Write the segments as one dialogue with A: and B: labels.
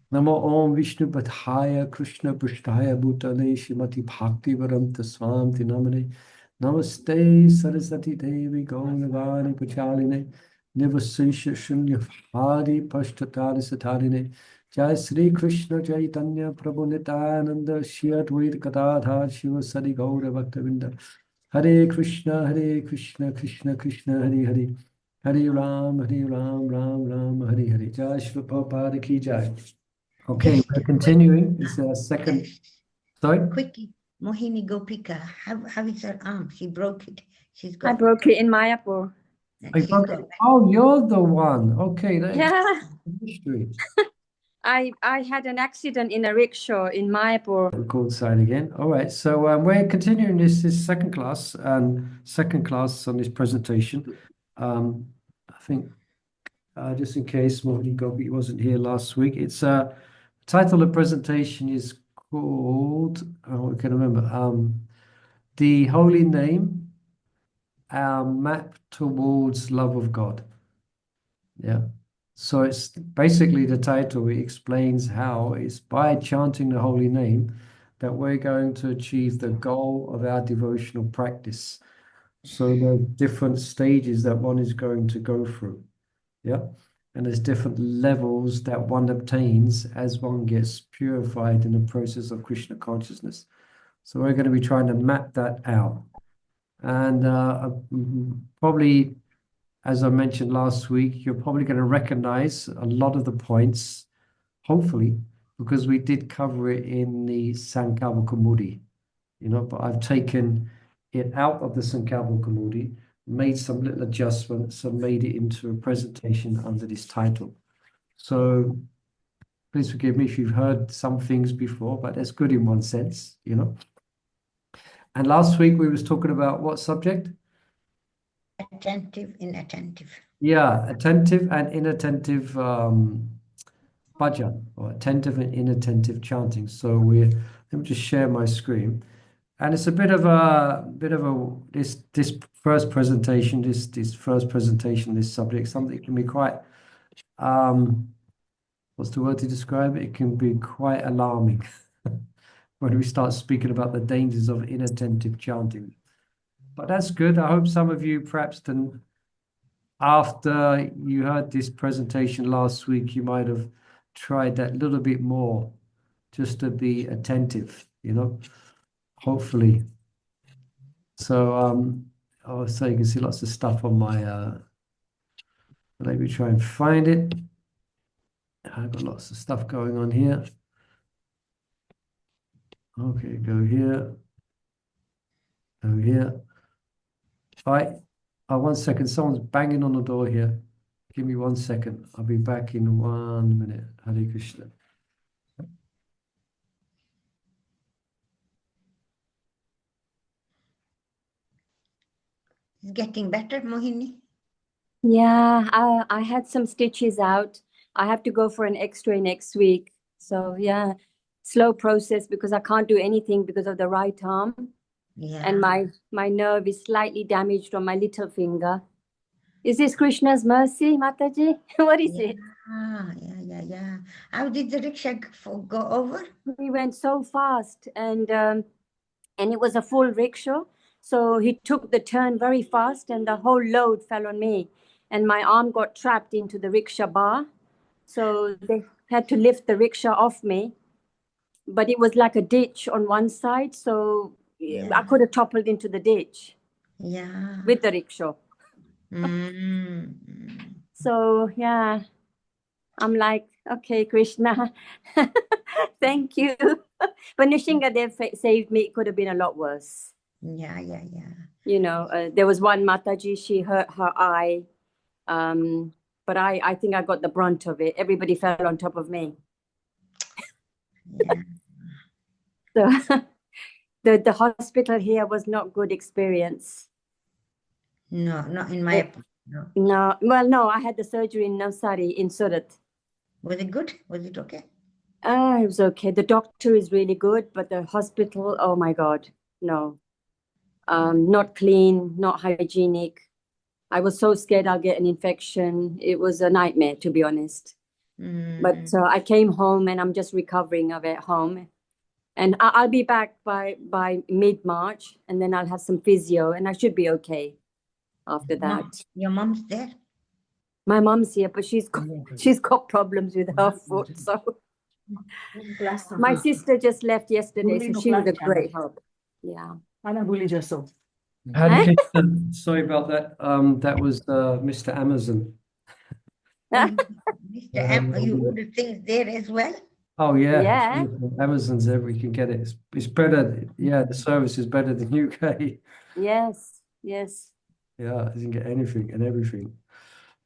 A: Namo Om Vishnu Padhaya Krishna Prishtaya Bhutale Shrimati Bhakti Varamta Swamti Namane Namaste Saraswati Devi Gauravani Pachaline Nivasisha Shunya Hari Pashtatari Satarine Jai Sri Krishna Chaitanya Prabhu Nityananda Shri Advaita Gadadhar Shiva Sari Gaura Bhaktavinda Hare Krishna Krishna Krishna Hare Hare Hare Ram Ram Ram Hare Hare Jai Shri Prabhupada Ki Jai. Okay,
B: Just
A: we're continuing. It's a second. Sorry?
B: quickly, Mohini Gopika, how is her arm? She broke it. She's
C: I
B: got.
C: broke it in Mayapur.
A: Oh, you're the one. Okay, that
C: Yeah,
A: history.
C: I had an accident in a rickshaw in Mayapur.
A: Record sign again. All right, so we're continuing this second class on this presentation. I think just in case Mohini Gopi wasn't here last week, it's title of presentation is called, oh, I can remember, The Holy Name, Our Map Towards Love of God. Yeah. So it's basically the title. It explains how it's by chanting the holy name that we're going to achieve the goal of our devotional practice. So there are different stages that one is going to go through. Yeah. And there's different levels that one obtains as one gets purified in the process of Krishna consciousness. So we're going to be trying to map that out. And probably, as I mentioned last week, you're probably going to recognize a lot of the points, hopefully, because we did cover it in the Sankalpa Kamudi, but I've taken it out of the Sankalpa Kamudi, made some little adjustments, and made it into a presentation under this title. So please forgive me if you've heard some things before, but that's good in one sense, And last week we was talking about what subject?
B: Attentive, inattentive.
A: Yeah, attentive and inattentive bhajan, or attentive and inattentive chanting. So let me just share my screen. And it's a bit of a this first presentation, this subject, something can be quite what's the word to describe it? It can be quite alarming when we start speaking about the dangers of inattentive chanting. But that's good. I hope some of you perhaps then, after you heard this presentation last week, you might have tried that little bit more just to be attentive, hopefully. So, so you can see lots of stuff on my, let me try and find it. I've got lots of stuff going on here. Okay, go here. Go here. All right. 1 second. Someone's banging on the door here. Give me 1 second. I'll be back in 1 minute. Hare Krishna.
B: It's getting better, Mohini?
C: Yeah, I had some stitches out. I have to go for an X-ray next week. So yeah, slow process because I can't do anything because of the right arm.
B: Yeah.
C: And my nerve is slightly damaged on my little finger. Is this Krishna's mercy, Mataji? What is it?
B: Yeah. How did the rickshaw go over?
C: We went so fast and it was a full rickshaw. So he took the turn very fast and the whole load fell on me. And my arm got trapped into the rickshaw bar. So they had to lift the rickshaw off me. But it was like a ditch on one side. So I could have toppled into the ditch.
B: Yeah.
C: With the rickshaw. So, yeah. I'm like, okay, Krishna, thank you. But Nishingadev saved me. It could have been a lot worse.
B: Yeah.
C: There was one Mataji, she hurt her eye. But I think I got the brunt of it. Everybody fell on top of me.
B: Yeah.
C: So the hospital here was not good experience.
B: No, not in my no.
C: No, well, no, I had the surgery in Navsari in Surat.
B: Was it good? Was it okay?
C: It was okay. The doctor is really good, but the hospital, oh my God, no. Not clean, not hygienic. I was so scared I'll get an infection. It was a nightmare, to be honest. But
B: Mm.
C: I came home and I'm just recovering of it at home. And I'll be back by mid-March, and then I'll have some physio, and I should be okay after that.
B: Your mom's there?
C: My mom's here, but she's got problems with her foot. So my sister just left yesterday, so she was a great help. Yeah.
A: Harinam, sorry about that. That was Mr. Amazon.
B: Oh, Mr. M, you order things there as well?
A: Oh yeah,
C: Yeah.
A: Amazon's there. We can get it. It's better. Yeah, the service is better than UK.
C: Yes. Yes.
A: Yeah, you can get anything and everything.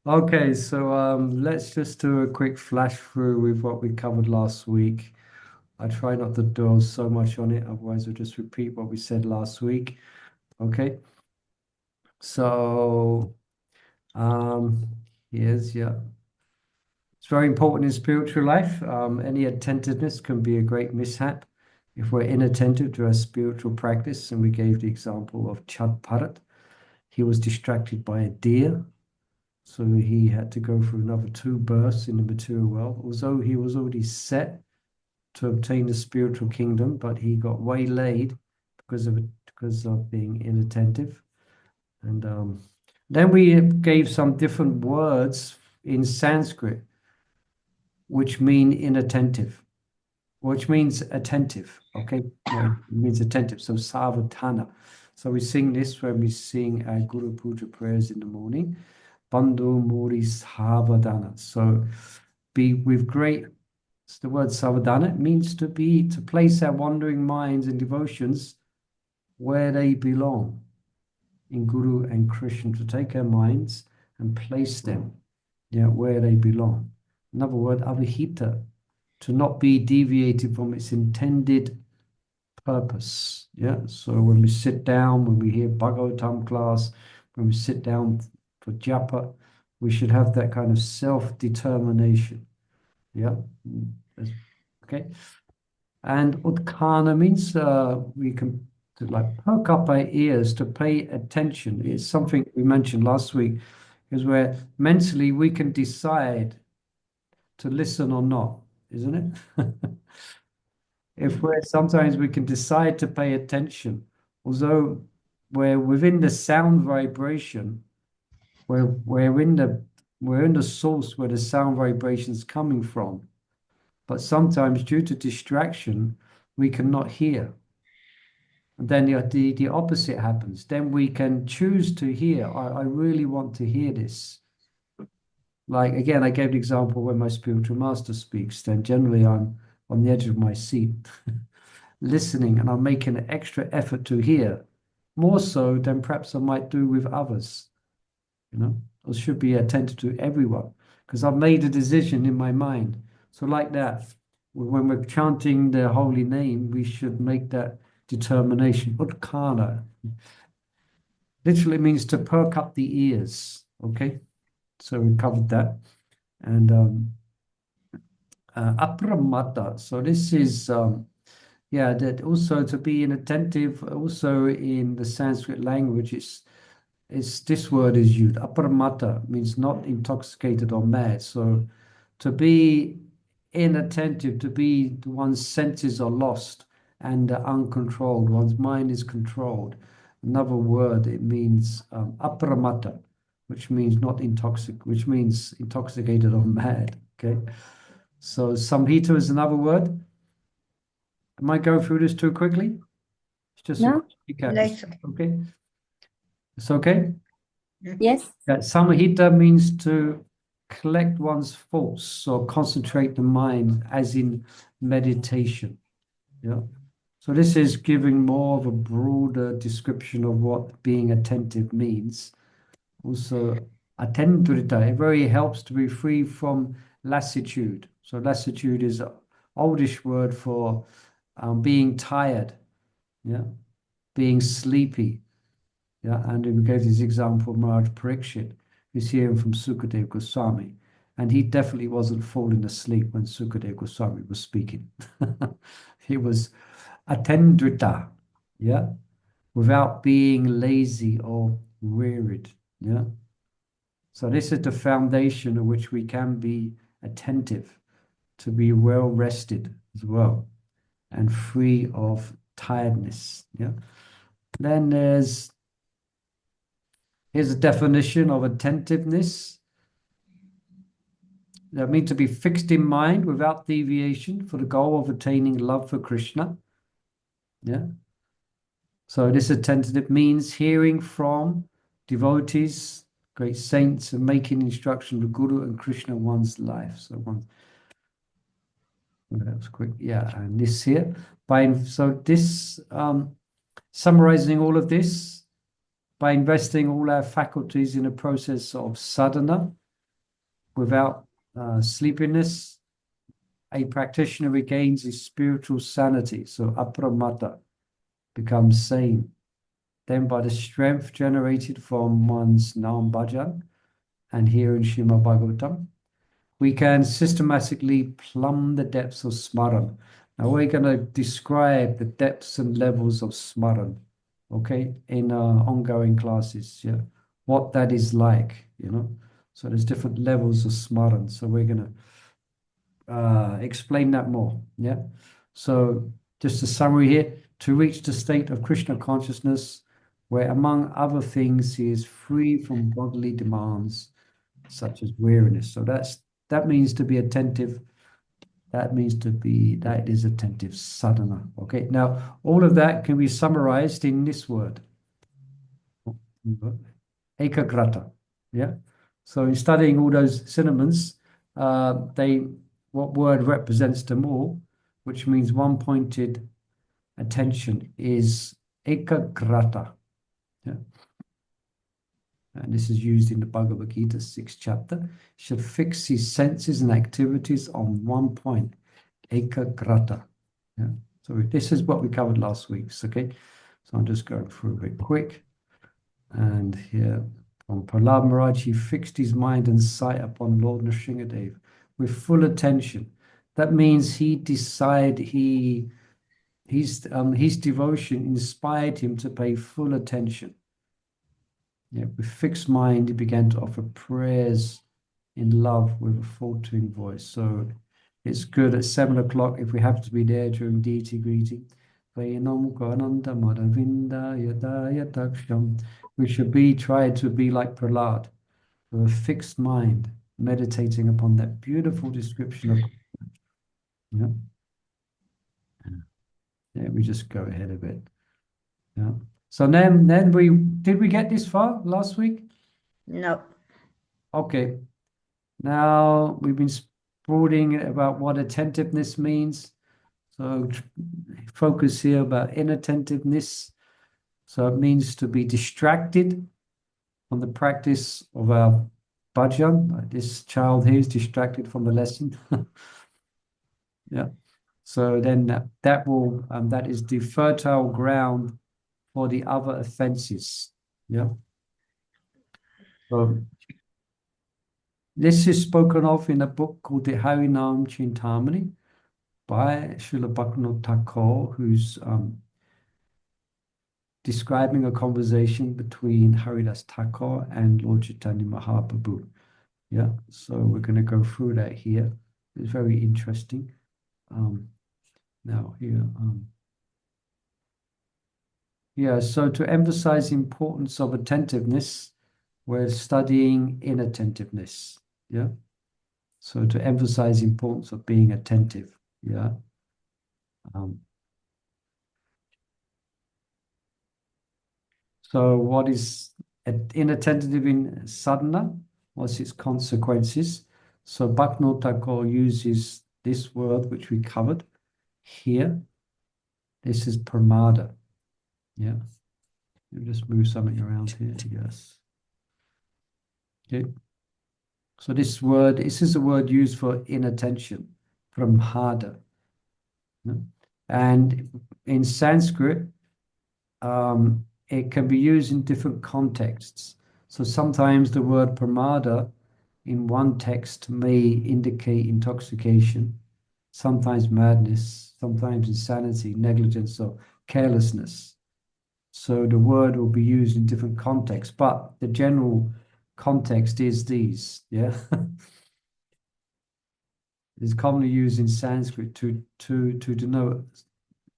A: Okay, so let's just do a quick flash through with what we covered last week. I try not to dwell so much on it, otherwise we'll just repeat what we said last week. Okay, so here's it's very important in spiritual life. Any attentiveness can be a great mishap if we're inattentive to our spiritual practice. And we gave the example of Chad Bharat. He was distracted by a deer, so he had to go through another 2 births in the material world. Although he was already set to obtain the spiritual kingdom, but he got waylaid because of being inattentive. And then we gave some different words in Sanskrit which mean inattentive, which means attentive. Okay, well, it means attentive. So savadhana. So we sing this when we sing our Guru Puja prayers in the morning. Bandhu Muri Savadhana. So be with great. It's the word savadhana. It means to place our wandering minds and devotions where they belong in Guru and Krishna. To take our minds and place them, where they belong. Another word, avihita, to not be deviated from its intended purpose. Yeah. So when we sit down, when we hear Bhagavatam class, when we sit down for japa, we should have that kind of self-determination. Yeah. Okay. And utkana means we can perk up our ears to pay attention. It's something we mentioned last week, is where mentally we can decide to listen or not, isn't it? Sometimes we can decide to pay attention, although we're within the sound vibration, we're in the source where the sound vibration is coming from. But sometimes due to distraction, we cannot hear. And then the opposite happens. Then we can choose to hear. I really want to hear this. Like, again, I gave the example when my spiritual master speaks, then generally I'm on the edge of my seat listening, and I'm making an extra effort to hear, more so than perhaps I might do with others. I should be attentive to everyone because I've made a decision in my mind. So like that, when we're chanting the holy name, we should make that determination. Utkana literally means to perk up the ears. Okay, so we covered that. And apramata. So this is that also to be inattentive. Also in the Sanskrit language, it's this word is used. Apramata means not intoxicated or mad. So to be inattentive, one's senses are lost and uncontrolled. One's mind is controlled. Another word, it means apramata, which means which means intoxicated or mad. Okay. So samhita is another word. Am I going through this too quickly? It's just
C: No?
A: a quick recap.
B: Nice.
A: Okay. It's okay?
C: Yes.
A: Yeah, samahita means to collect one's thoughts or concentrate the mind, as in meditation. Yeah. So this is giving more of a broader description of what being attentive means. Also, attendurita, it very helps to be free from lassitude. So lassitude is an oldish word for being tired, being sleepy. And we gave this example of Maharaj Parikshit, who's hearing from Sukadev Goswami, and he definitely wasn't falling asleep when Sukadev Goswami was speaking. He was attendrita, without being lazy or wearied. So this is the foundation on which we can be attentive, to be well rested as well, and free of tiredness. Yeah. Then here's a definition of attentiveness. That means to be fixed in mind without deviation for the goal of attaining love for Krishna. Yeah. So this attentive means hearing from devotees, great saints, and making instruction of Guru and Krishna one's life. So that was quick. Yeah, and this here. Summarizing all of this, by investing all our faculties in a process of sadhana without sleepiness, a practitioner regains his spiritual sanity. So apramata becomes sane. Then by the strength generated from one's Nam Bhajan and hearing Srimad Bhagavatam, we can systematically plumb the depths of Smaran. Now we're going to describe the depths and levels of Smaran, okay, in ongoing classes, yeah, what that is like, So there's different levels of Smaran. So we're going to explain that more, yeah. So just a summary here, to reach the state of Krishna consciousness, where among other things, he is free from bodily demands, such as weariness. So that means to be attentive. That is attentive sadhana. Okay, now all of that can be summarized in this word, ekagrata. Yeah. So in studying all those synonyms, what word represents them all, which means one-pointed attention, is ekagrata. Yeah. And this is used in the Bhagavad Gita, 6th chapter. Should fix his senses and activities on one point, ekagrata. Yeah. So this is what we covered last week. Okay. So I'm just going through a bit quick. And here from Prahlad Maharaj, he fixed his mind and sight upon Lord Nrsingadev with full attention. That means he decided his devotion inspired him to pay full attention. Yeah, with fixed mind, he began to offer prayers in love with a faltering voice. So it's good at 7 o'clock if we have to be there during deity greeting. We should try to be like Prahlad, with a fixed mind, meditating upon that beautiful description of. Yeah. Yeah, we just go ahead a bit. Yeah. So then did we get this far last week?
B: No.
A: Okay. Now we've been brooding about what attentiveness means. So focus here about inattentiveness. So it means to be distracted from the practice of our bhajan. Like this child here is distracted from the lesson. Yeah. So then that is the fertile ground for the other offenses. Yeah. So this is spoken of in a book called the Harinam-Cintamani by Srila Bhaktivinoda Thakur, who's describing a conversation between Haridas Thakur and Lord Chaitanya Mahaprabhu. Yeah, so we're going to go through that here. It's very interesting. Now here, yeah, so to emphasize the importance of attentiveness, we're studying inattentiveness. Yeah. So to emphasize the importance of being attentive. Yeah. So what is inattentive in sadhana? What's its consequences? So Bhaktivinoda Thakur uses this word which we covered here. This is pramada. Yeah. Let me just move something around here. Yes. Okay. So this is a word used for inattention, pramada. Yeah. And in Sanskrit, it can be used in different contexts. So sometimes the word pramada in one text may indicate intoxication, sometimes madness, sometimes insanity, negligence, or carelessness. So the word will be used in different contexts, but the general context is these, yeah. is commonly used in Sanskrit to denote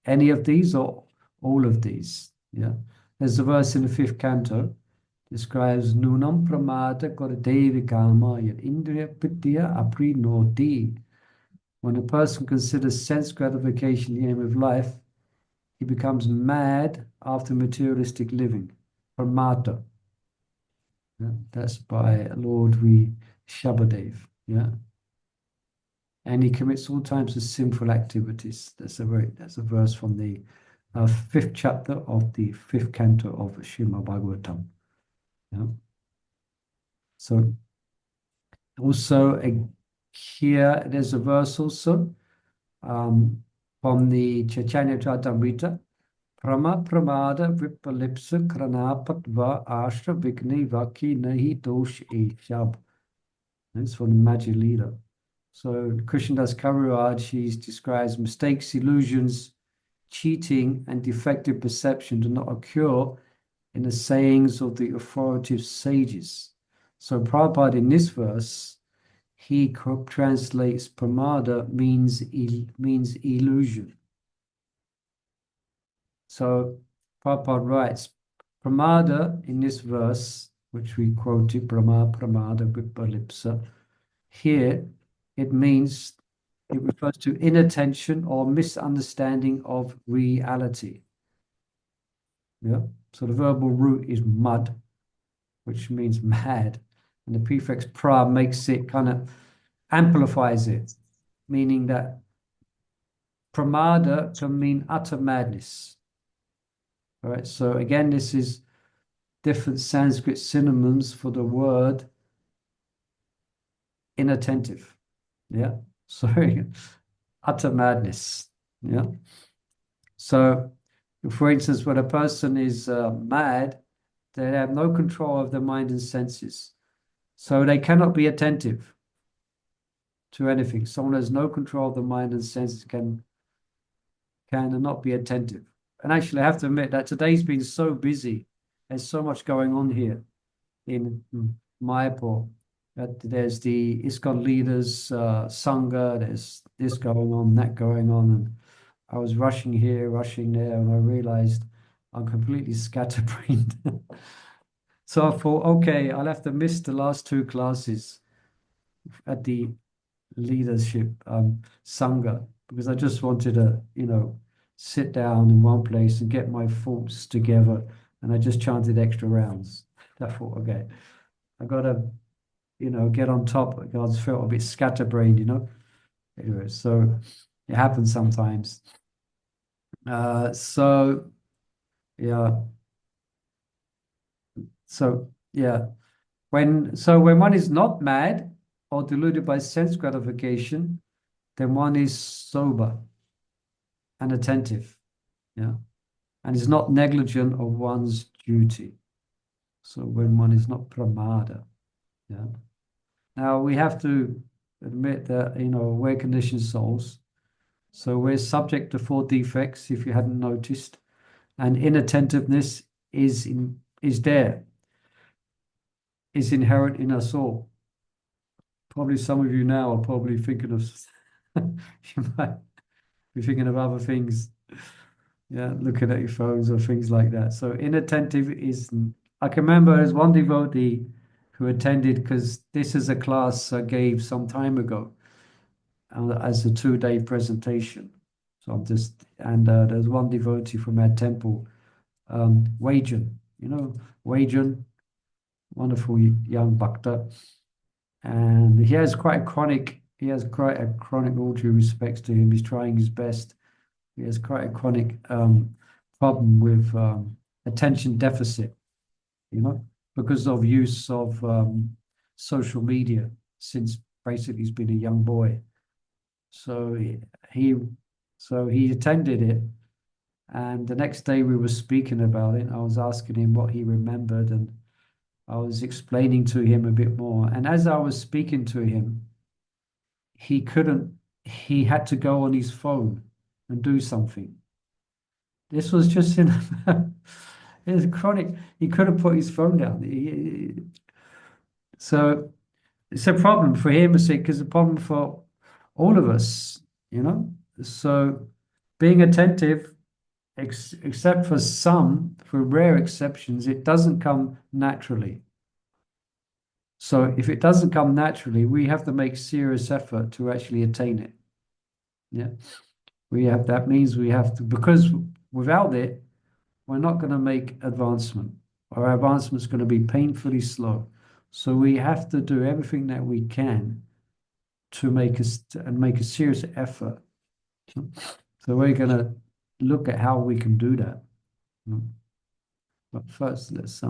A: any of these or all of these. Yeah. There's a verse in the 5th canto describes Nunam Pramada Koradevi Kama Yat Indriya Pitya Aprinoti. When a person considers sense gratification the aim of life, he becomes mad after materialistic living. Pramata. Yeah, that's by Lord Shabadev. Yeah. And he commits all types of sinful activities. That's a verse from the 5th chapter of the 5th canto of Srimad Bhagavatam. Yeah. So also here there's a verse also from the Chaitanya Charitamrita. Prama pramada vipalipsa kranapat va ashra vigni vaki nahi dosh shab. That's from the Magic Leader. So Krishnadas Kaviraj, she describes mistakes, illusions, cheating, and defective perception do not occur in the sayings of the authoritative sages. So Prabhupada in this verse, he translates pramada means illusion. So Prabhupada writes, pramada in this verse, which we quoted, pramada vipalipsa, here it refers to inattention or misunderstanding of reality. Yeah. So the verbal root is mud, which means mad, and the prefix pra makes it kind of amplifies it, meaning that pramada can mean utter madness. All right. So again, this is different Sanskrit synonyms for the word inattentive. Yeah. So utter madness. Yeah. So, for instance, when a person is mad, they have no control of their mind and senses. So they cannot be attentive to anything. Someone who has no control of the mind and senses can not be attentive. And actually, I have to admit that today's been so busy. There's so much going on here in Mayapur. That there's the ISKCON leaders, Sangha, there's this going on, that going on. And I was rushing here, rushing there, and I realized I'm completely scatterbrained. So I thought, okay, I'll have to miss the last 2 classes at the leadership Sangha, because I just wanted to, sit down in one place and get my thoughts together. And I just chanted extra rounds. I thought, okay, I got to, get on top. I just felt a bit scatterbrained, Anyway, so it happens sometimes. So yeah. So yeah. When one is not mad or deluded by sense gratification, then one is sober and attentive. Yeah. And is not negligent of one's duty. So when one is not pramada. Yeah. Now we have to admit that, we're conditioned souls. So we're subject to 4 defects, if you hadn't noticed. And inattentiveness is there. Is inherent in us all. Probably some of you now are probably thinking of, you might be thinking of other things. Yeah, looking at your phones or things like that. So inattentive is, I can remember there's one devotee who attended, because this is a class I gave some time ago as a 2-day presentation. So there's one devotee from our temple, Wajan, Wajan, wonderful young bhakta, and he has quite a chronic, all due respects to him, he's trying his best. He has quite a chronic problem with attention deficit, because of use of social media since basically he's been a young boy. So he attended it, and the next day we were speaking about it. I was asking him what he remembered, and I was explaining to him a bit more. And as I was speaking to him, he had to go on his phone and do something. This was just in it was chronic. He couldn't put his phone down. So it's a problem for him, because the problem for all of us, you know. So being attentive, except for some, for rare exceptions, it doesn't come naturally. So if it doesn't come naturally, we have to make serious effort to actually attain it. Yeah. That means we have to, because without it, we're not going to make advancement, or our advancement is going to be painfully slow. So we have to do everything that we can to make a serious effort. So we're going to look at how we can do that. But first, let's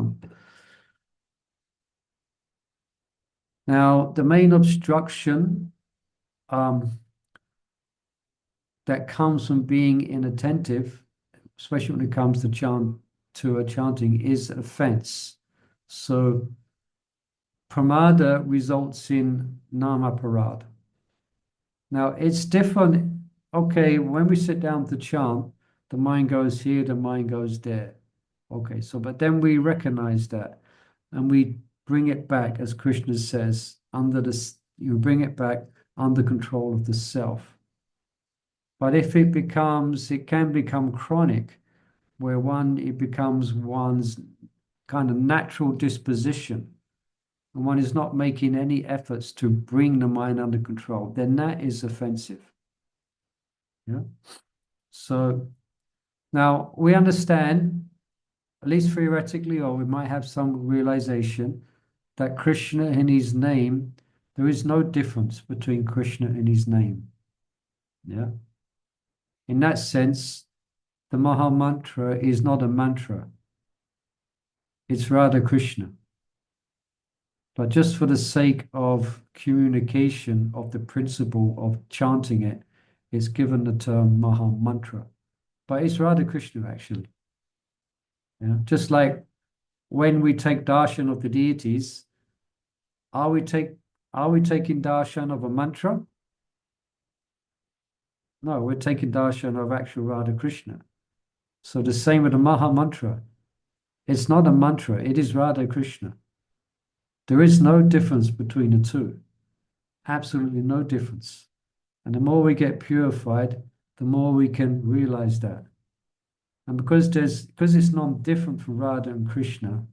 A: now the main obstruction that comes from being inattentive, especially when it comes to chanting, is offense. So pramada results in namaparad. Now it's different. Okay, when we sit down to chant, the mind goes here, the mind goes there. Okay, so but then we recognize that and we bring it back, as Krishna says, you bring it back under control of the self. But if it can become chronic, where it becomes one's kind of natural disposition, and one is not making any efforts to bring the mind under control, then that is offensive. Yeah. So now we understand, at least theoretically, or we might have some realization that Krishna in his name, there is no difference between Krishna and his name. Yeah. In that sense, the Maha Mantra is not a mantra. It's Radha Krishna. But just for the sake of communication of the principle of chanting it, it's given the term Maha Mantra. But it's Radha Krishna actually. Yeah. Just like when we take darshan of the deities, are we taking darshan of a mantra? No, we're taking darshan of actual Radha Krishna. So the same with the Maha Mantra. It's not a mantra, it is Radha Krishna. There is no difference between the two. Absolutely no difference. And the more we get purified, the more we can realize that. And because it's non-different from Radha and Krishna,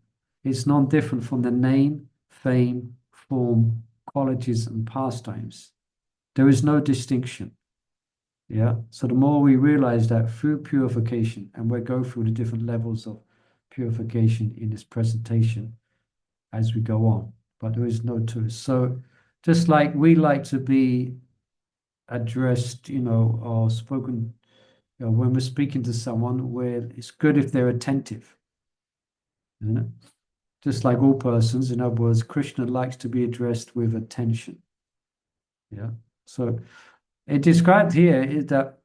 A: it's non-different from the name, fame, form, qualities, and pastimes. There is no distinction. Yeah. So the more we realize that through purification, and we'll go through the different levels of purification in this presentation as we go on, but there is no two. So just like we like to be addressed, or spoken, when we're speaking to someone, where it's good if they're attentive. Just like all persons, in other words, Krishna likes to be addressed with attention. Yeah. So it described here is that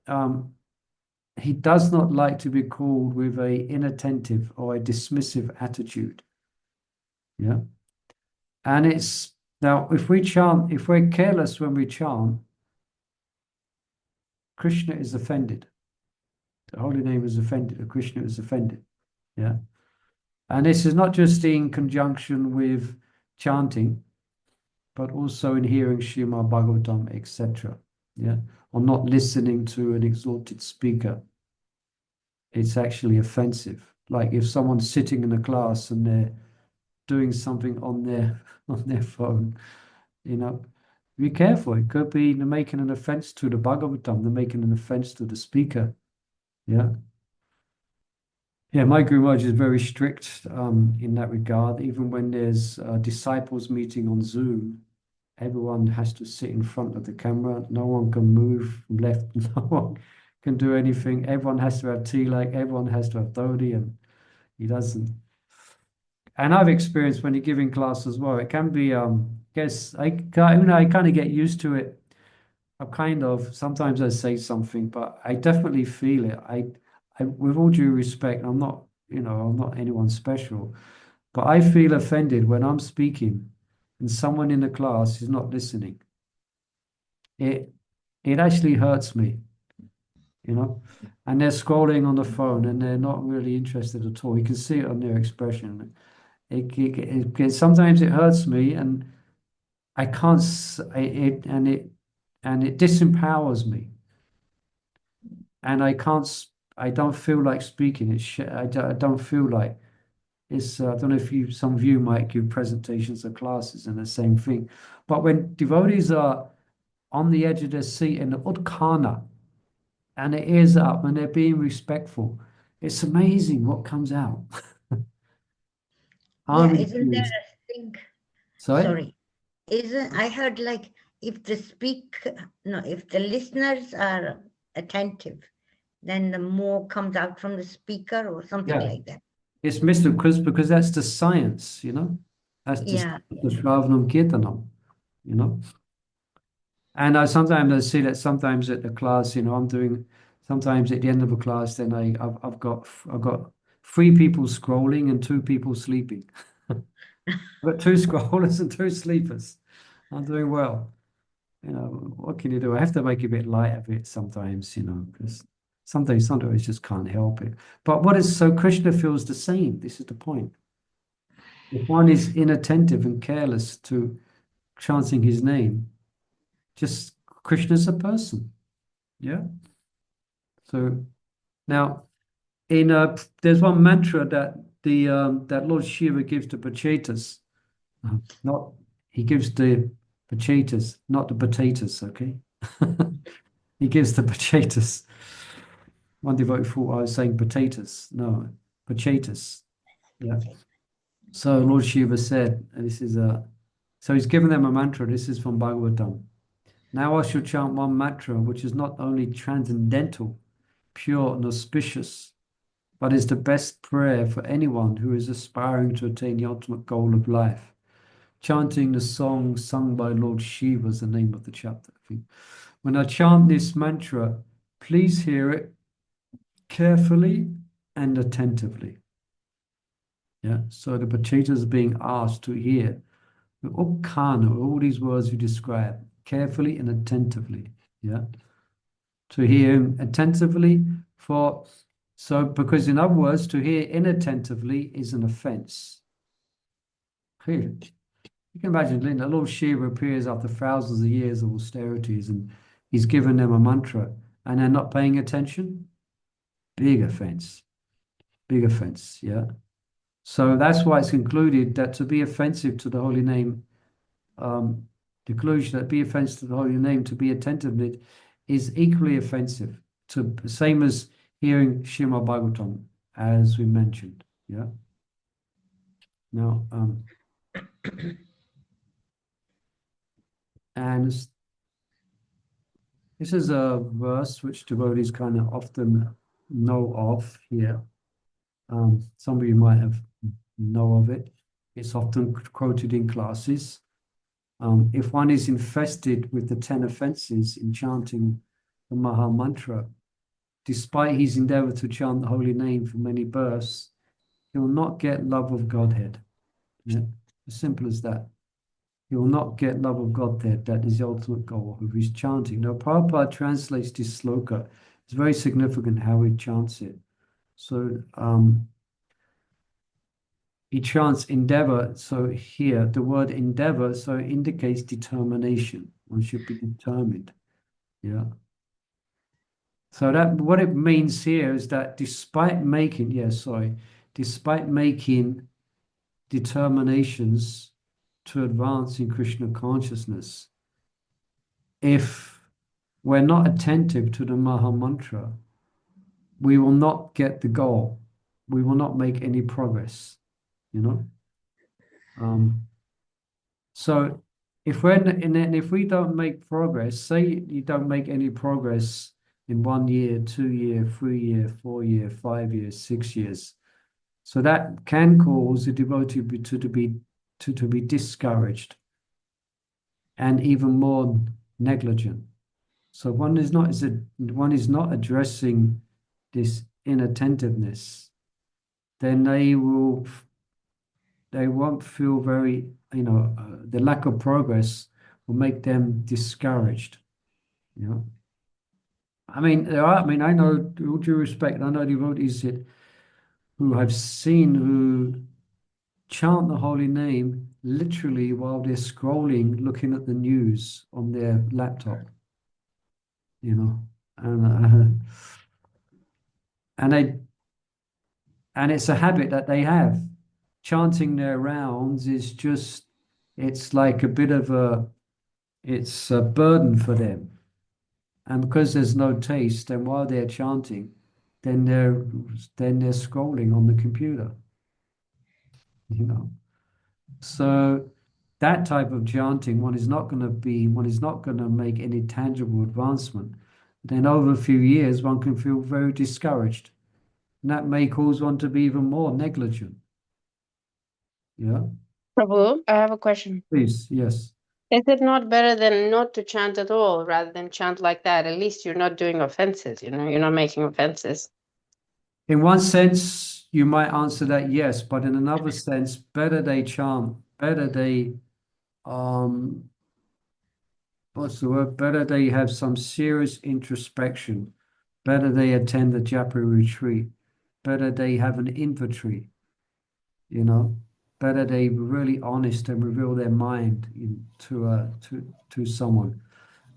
A: he does not like to be called with a inattentive or a dismissive attitude. Yeah. And it's now if we're careless when we chant, Krishna is offended. The holy name is offended, or Krishna is offended. Yeah. And this is not just in conjunction with chanting, but also in hearing Srimad Bhagavatam, etc. Yeah. Or not listening to an exalted speaker. It's actually offensive. Like if someone's sitting in a class and they're doing something on their phone, be careful. It could be they're making an offense to the Bhagavatam, they're making an offense to the speaker. Yeah. Yeah, my Guru Maharaj is very strict in that regard. Even when there's a disciples meeting on Zoom, everyone has to sit in front of the camera. No one can move from left. No one can do anything. Everyone has to have tilak. Everyone has to have dhoti, and he doesn't. And I've experienced when you're giving class as well. It can be, I kind of get used to it. Sometimes I say something, but I definitely feel it. With all due respect, I'm not anyone special, but I feel offended when I'm speaking and someone in the class is not listening. It actually hurts me, and they're scrolling on the phone and they're not really interested at all. You can see it on their expression. Sometimes it hurts me, and I can't. and it disempowers me. And I don't feel like speaking. I don't feel like it's, I don't know if some of you might give presentations or classes and the same thing. But when devotees are on the edge of their seat in the utkana and their ears are up and they're being respectful, it's amazing what comes out.
B: Yeah,
A: I'm
B: isn't there
A: infused.
B: a thing?
A: Sorry?
B: Sorry. I heard like if if the listeners are attentive, then the more comes out from the speaker or something
A: Yeah.
B: like that.
A: It's mystical because that's the science, That's
B: Yeah.
A: the Shravanam Kirtanam, you know. And sometimes I see that sometimes at the class, I'm doing sometimes at the end of a class, then I've got 3 people scrolling and 2 people sleeping. I've got 2 scrollers and 2 sleepers. I'm doing well. What can you do? I have to make a bit light of it sometimes, because sometimes I just can't help it. But Krishna feels the same. This is the point. If one is inattentive and careless to chanting his name, just Krishna's a person. Yeah. So now there's one mantra that that Lord Shiva gives to Pachetas. Not he gives the Pachetas, not the potatoes, okay? He gives the Pachetas. One devotee thought I was saying potatoes. No, Pachetas. Yeah. So Lord Shiva said, and so he's given them a mantra. This is from Bhagavatam. Now I shall chant one mantra, which is not only transcendental, pure and auspicious, but is the best prayer for anyone who is aspiring to attain the ultimate goal of life. Chanting the song sung by Lord Shiva is the name of the chapter, I think. When I chant this mantra, please hear it carefully and attentively. Yeah, so the Pachetas are being asked to hear the Upkana, all these words you describe, carefully and attentively. Yeah, to hear him attentively because in other words, to hear inattentively is an offense. You can imagine, Linda, Lord Shiva appears after thousands of years of austerities and he's given them a mantra and they're not paying attention. Big offense. Big offense, yeah. So that's why it's concluded that to be offensive to the holy name, the conclusion that be offensive to the holy name, to be attentive to it, is equally offensive, to same as hearing Srimad Bhagavatam, as we mentioned. Yeah. Now, and this is a verse which devotees kind of often know of here. Some of you might have know of it. It's often quoted in classes. If one is infested with the 10 offenses in chanting the Maha Mantra, despite his endeavor to chant the holy name for many births, he will not get love of Godhead. Yeah? As simple as that. He will not get love of Godhead. That is the ultimate goal of his chanting. Now, Prabhupada translates this sloka. It's very significant how he chants it. So, he chants endeavor. So here, the word endeavor, so indicates determination. One should be determined. Yeah. So that what it means here is that despite making determinations to advance in Krishna consciousness, if we're not attentive to the Maha Mantra, we will not get the goal. We will not make any progress, So if we don't make progress, say you don't make any progress in 1 year, 2 year, 3 year, 4 year, 5 years, 6 years, so that can cause the devotee to be discouraged and even more negligent. So one is not addressing this inattentiveness, then they won't feel very, the lack of progress will make them discouraged. I know, with all due respect, I know devotees who I've seen who chant the holy name literally while they're scrolling, looking at the news on their laptop. you know, and they and it's a habit that they have. Chanting their rounds is just, it's like a bit of it's a burden for them. And because there's no taste, and while they're chanting, then they're scrolling on the computer, you know. So that type of chanting, one is not going to make any tangible advancement. Then over a few years, one can feel very discouraged. And that may cause one to be even more negligent. Yeah,
D: Prabhu, I have a question.
A: please, yes.
D: Is it not better than not to chant at all rather than chant like that? At least you're not doing offenses, you know, you're not making offenses.
A: In one sense, you might answer that yes, but in another sense, better they chant, better they what's the word? Better they have some serious introspection. Better they attend the japa retreat. Better they have an inventory, you know. Better they really honest and reveal their mind to someone,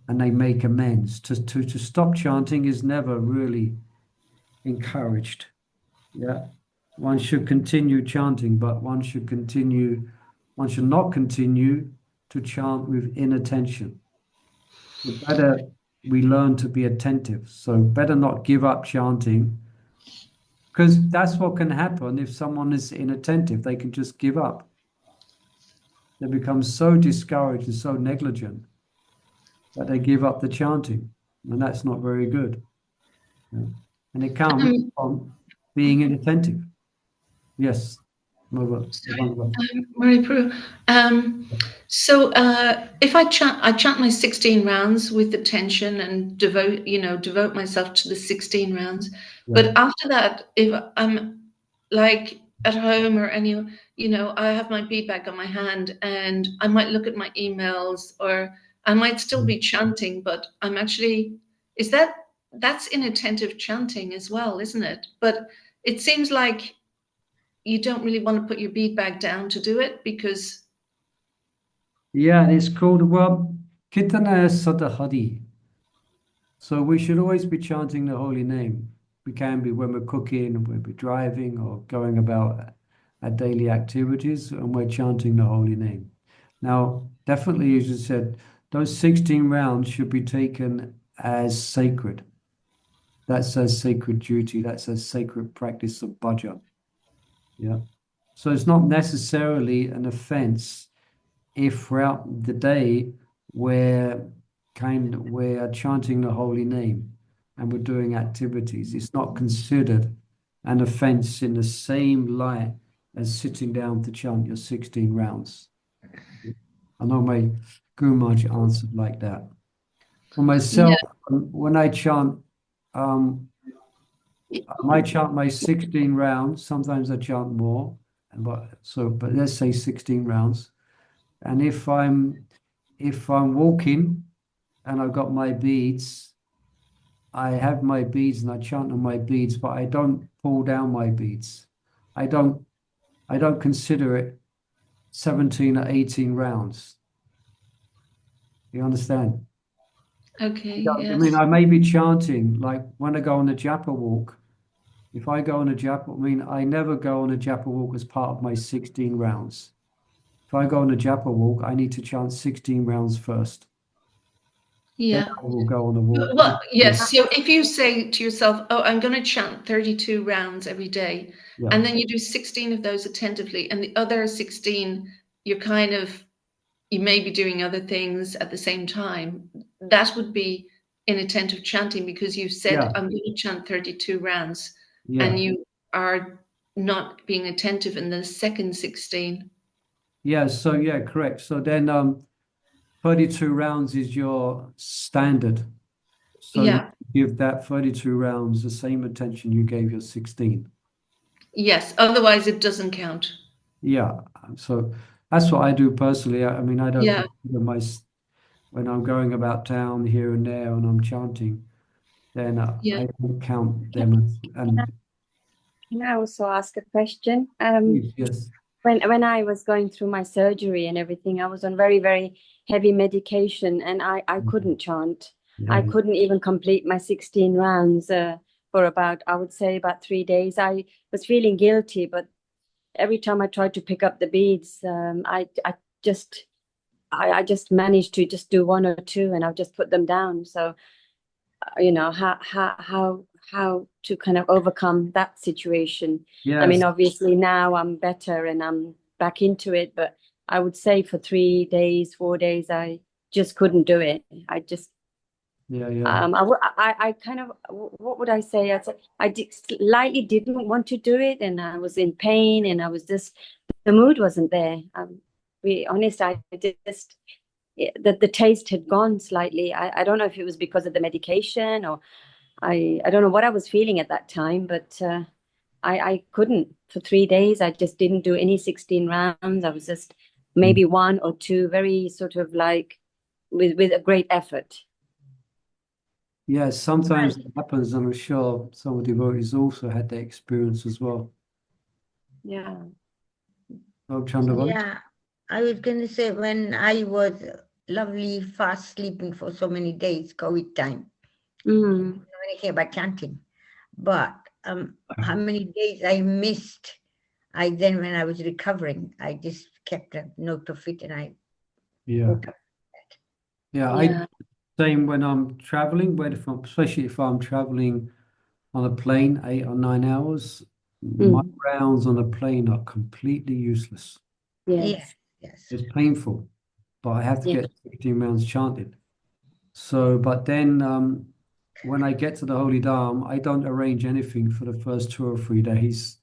A: and they make amends. To stop chanting is never really encouraged. Yeah, one should continue chanting, but one should not continue to chant with inattention. The better we learn to be attentive. So better not give up chanting, because that's what can happen if someone is inattentive. They can just give up. They become so discouraged and so negligent that they give up the chanting, and that's not very good. Yeah. And it comes from being inattentive. Yes, Mother.
E: Mariprabhu. So if I chant my 16 rounds with attention and devote myself to the 16 rounds.
A: Yeah.
E: But after that, if I'm like at home or I have my bead bag on my hand and I might look at my emails, or I might still be chanting, but I'm actually, that's inattentive chanting as well, isn't it? But it seems like you don't really want to put your bead bag down to do it because...
A: Yeah, it's called, well, Kitana Sadahadi. So we should always be chanting the holy name. We can be when we're cooking, when we're driving, or going about our daily activities, and we're chanting the holy name. Now, definitely, as you said, those 16 rounds should be taken as sacred. That's a sacred duty. That's a sacred practice of bhajan. Yeah. So it's not necessarily an offense if throughout the day we're chanting the holy name and we're doing activities. It's not considered an offense in the same light as sitting down to chant your 16 rounds. I know my Guru Maharaj answered like that. For myself, when I chant, I might chant my 16 rounds. Sometimes I chant more, but let's say 16 rounds. And if I'm walking and I've got my beads, I have my beads and I chant on my beads, but I don't pull down my beads. I don't consider it 17 or 18 rounds. You understand?
E: Okay,
A: I
E: yes.
A: mean, I may be chanting, like when I go on a japa walk. If I go on a japa, I never go on a japa walk as part of my 16 rounds. If I go on a japa walk, I need to chant 16 rounds first.
E: Yeah.
A: Then I will go on a walk.
E: Well, yes. So if you say to yourself, oh, I'm going to chant 32 rounds every day,
A: Yeah.
E: and then you do 16 of those attentively, and the other 16, you may be doing other things at the same time, that would be inattentive chanting, because you said,
A: Yeah.
E: I'm going to chant 32 rounds,
A: Yeah.
E: and you are not being attentive in the second 16.
A: Yeah, so yeah, correct. So then 32 rounds is your standard. So
E: Yeah.
A: you give that 32 rounds the same attention you gave your 16.
E: Yes, otherwise it doesn't count.
A: Yeah, so that's what I do personally. I mean, I don't
E: Yeah.
A: consider when I'm going about town here and there and I'm chanting, then
E: Yeah.
A: I don't count them as, and
C: Can I also ask a question?
A: please, yes.
C: When I was going through my surgery and everything, I was on very, very heavy medication and I couldn't chant. I
A: Yeah.
C: couldn't even complete my 16 rounds for about, I would say, about 3 days. I was feeling guilty, but every time I tried to pick up the beads, just I just managed to just do one or two, and I'll just put them down. So, how to kind of overcome that situation. I mean,
A: Yes.
C: obviously now I'm better and I'm back into it, but I would say for 3 days, 4 days, I just couldn't do it. I just
A: Yeah. Yeah.
C: I kind of, what would I say? I slightly didn't want to do it, and I was in pain, and I was just, the mood wasn't there. Be honest, I just, the taste had gone slightly. I don't know if it was because of the medication, or I don't know what I was feeling at that time, but I couldn't for 3 days. I just didn't do any 16 rounds. I was just maybe one or two, very sort of like with a great effort.
A: Yeah, sometimes
B: Right.
A: it happens, and I'm sure some of the devotees also had that experience as well.
C: Yeah.
A: Oh, Chandravali?
B: Yeah, I was going to say when I was lovely fast sleeping for so many days, COVID time, I
C: Mm.
B: don't know anything about chanting, but how many days I missed. Then when I was recovering, I just kept a note of it, and I
A: Yeah.
B: woke up.
A: Yeah,
C: Yeah.
A: same when I'm traveling, especially if I'm traveling on a plane 8 or 9 hours, my
C: Mm.
A: rounds on a plane are completely useless.
B: Yes,
C: Yes.
B: yes.
A: It's painful, but I have to
C: Yeah.
A: get 16 rounds chanted. So, but then when I get to the Holy Dham, I don't arrange anything for the first 2 or 3 days.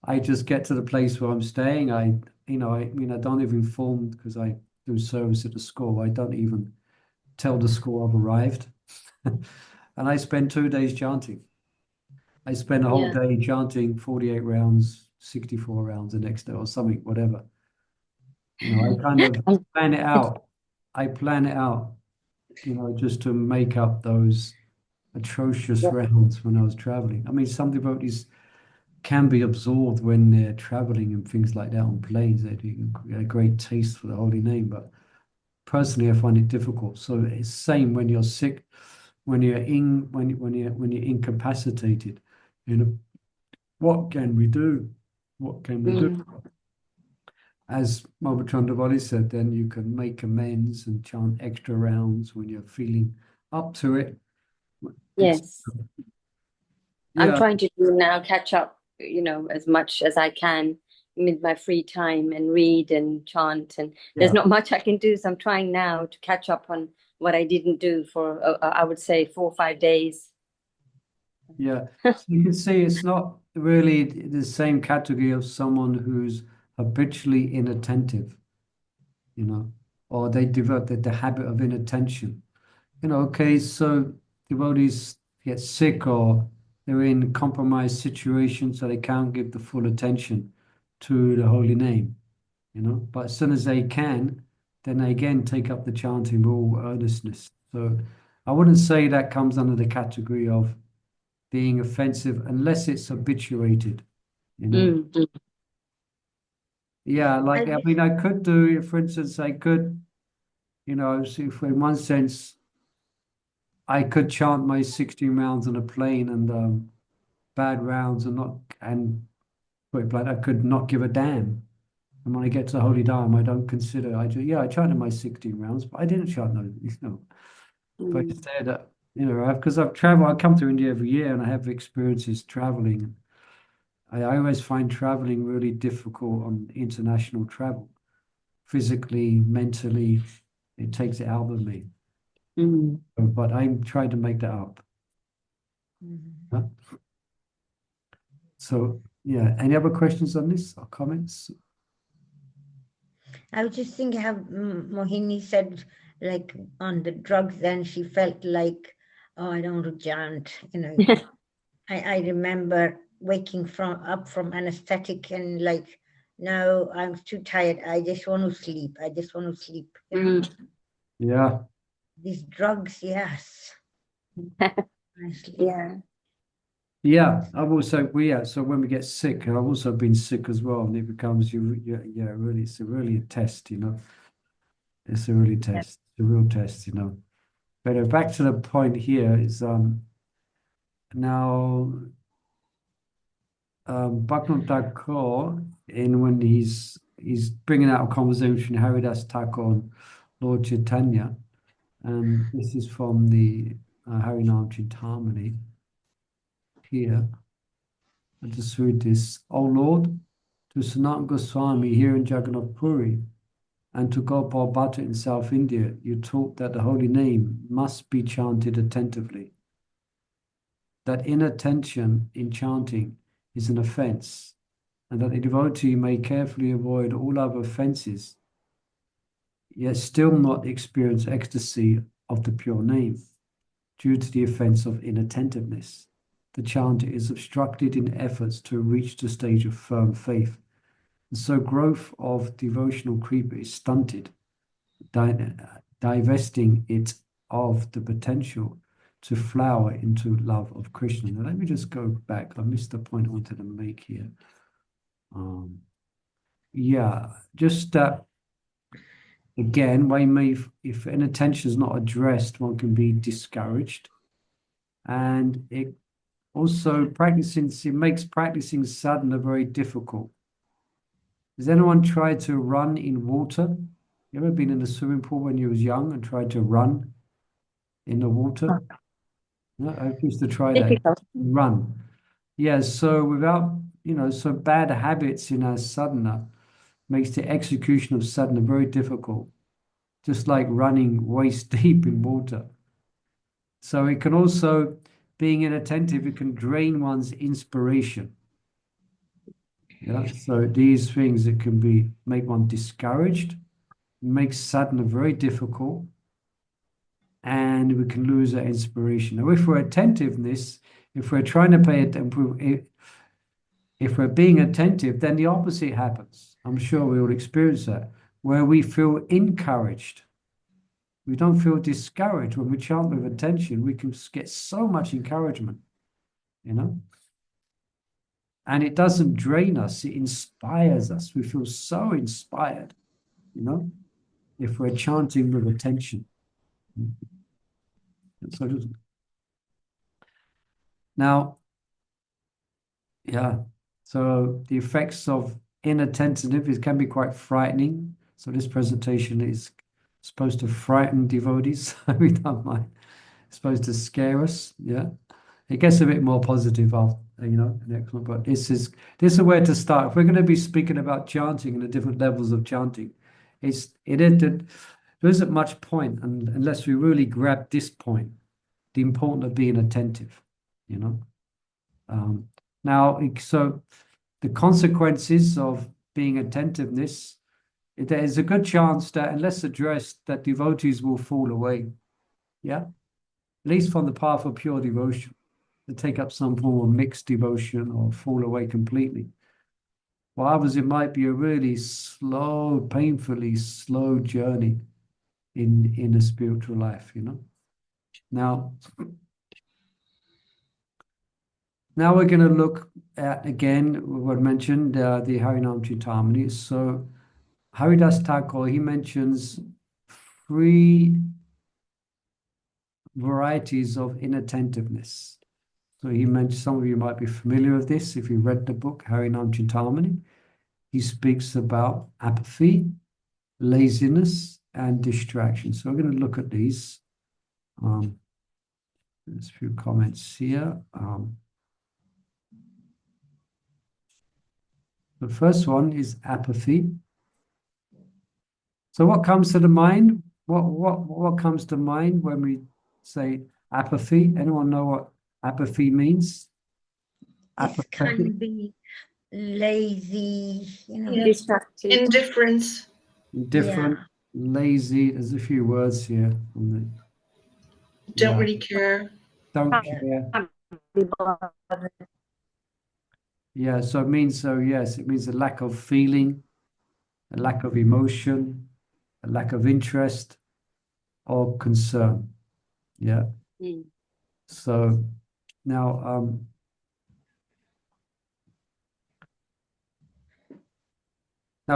A: I just get to the place where I'm staying. I don't even inform because I do service at the school. I don't even tell the school I've arrived. And I spend 2 days chanting. I spend a whole
C: Yeah.
A: day chanting 48 rounds, 64 rounds the next day or something, whatever. I kind of plan it out. I plan it out, just to make up those atrocious rounds when I was traveling. I mean, some devotees can be absorbed when they're traveling and things like that on planes. They do a great taste for the holy name, but personally, I find it difficult. So it's same when you're sick, when you're incapacitated. What can we do? What can we do?
C: Mm.
A: As Mama Chandravali said, then you can make amends and chant extra rounds when you're feeling up to it.
C: Yes. I'm
A: Yeah,
C: trying to do now, catch up, as much as I can with my free time and read and chant. And there's
A: yeah,
C: not much I can do. So I'm trying now to catch up on what I didn't do for, I would say, 4 or 5 days.
A: yeah. So you can see it's not really the same category of someone who's habitually inattentive, or they develop the habit of inattention. Okay, so devotees get sick or they're in compromised situations, so they can't give the full attention to the holy name, But as soon as they can, then they again take up the chanting with all earnestness. So I wouldn't say that comes under the category of being offensive unless it's habituated,
C: Mm. Mm.
A: Yeah,
B: I
A: like I
B: just,
A: mean, I could do, for instance, I could, see if in one sense I could chant my 16 rounds on a plane and bad rounds and put it blunt, I could not give a damn. And when I get to the Holy Dham, I don't consider, I chanted my 16 rounds, but I didn't chant no. But
C: Mm.
A: instead, because I've traveled, I come to India every year and I have experiences traveling. I always find traveling really difficult on international travel, physically, mentally, it takes it out of me.
C: Mm.
A: But I'm trying to make that up. Huh? So, yeah, any other questions on this or comments?
B: I was just thinking how Mohini said, like on the drugs, then she felt like, oh, I don't want to chant. I remember waking up from anesthetic and like, no, I'm too tired. I just want to sleep. I just want to sleep.
C: Mm.
A: Yeah.
B: These drugs, yes. Honestly.
C: Yeah.
A: Yeah, so when we get sick, I've also been sick as well, and it becomes really, it's really a test, It's a really test, it's a real test, But back to the point here is now Bhaktivinoda Thakur, in when he's bringing out a conversation Haridas Thakur and Lord Chaitanya, and this is from the Harinam-Cintamani here. I'll just read this. O Lord, to Sanatana Goswami here in Jagannath Puri, and to Gopal Bhatta in South India, you taught that the holy name must be chanted attentively. That inattention in chanting is an offense, and that the devotee may carefully avoid all other offenses, yet still not experience ecstasy of the pure name, due to the offense of inattentiveness. The chanter is obstructed in efforts to reach the stage of firm faith, and so growth of devotional creeper is stunted, divesting it of the potential to flower into love of Krishna. Now let me just go back. I missed the point I wanted to make here. Yeah, just again, one may, if an attention is not addressed, one can be discouraged, and it also it makes practicing sadhana very difficult. Has anyone tried to run in water? You ever been in a swimming pool when you was young and tried to run in the water? No, I used to try that.
C: Difficult.
A: Run. Yeah, so without, so bad habits in our sadhana makes the execution of sadhana very difficult, just like running waist deep in water. So it can also, being inattentive, it can drain one's inspiration. Yeah, so these things, it can make one discouraged, makes sadhana very difficult, and we can lose our inspiration. Now, if we're attentiveness, if we're trying to pay attention, if we're being attentive, then the opposite happens. I'm sure we all experience that, where we feel encouraged. We don't feel discouraged. When we chant with attention, we can get so much encouragement, and it doesn't drain us, it inspires us. We feel so inspired, if we're chanting with attention. So now, yeah, so the effects of inattentiveness can be quite frightening. So this presentation is supposed to frighten devotees. We don't mind. It's supposed to scare us. Yeah, it gets a bit more positive after, next one. But this is where to start. If we're going to be speaking about chanting and the different levels of chanting, there isn't much point unless we really grab this point, the importance of being attentive. Now, so the consequences of being attentiveness, there is a good chance that unless addressed, that devotees will fall away. Yeah, at least from the path of pure devotion, to take up some form of mixed devotion or fall away completely. For others, it might be a really slow, painfully slow journey in a spiritual life, Now we're going to look at, again, what mentioned, the Harinam-Cintamani. So Haridas Thakur, he mentions 3 varieties of inattentiveness. So he mentioned, some of you might be familiar with this if you read the book, Harinam-Cintamani. He speaks about apathy, laziness, and distraction. So we're going to look at these. There's a few comments here. The first one is apathy. So what comes to the mind? What comes to mind when we say apathy? Anyone know what apathy means?
B: It's kind of be lazy,
C: Distracted.
E: Indifference.
A: Different, lazy. There's a few words here.
E: Don't really care.
A: Don't care. Yeah, so it means, yes, it means a lack of feeling, a lack of emotion, a lack of interest or concern. Yeah. So now,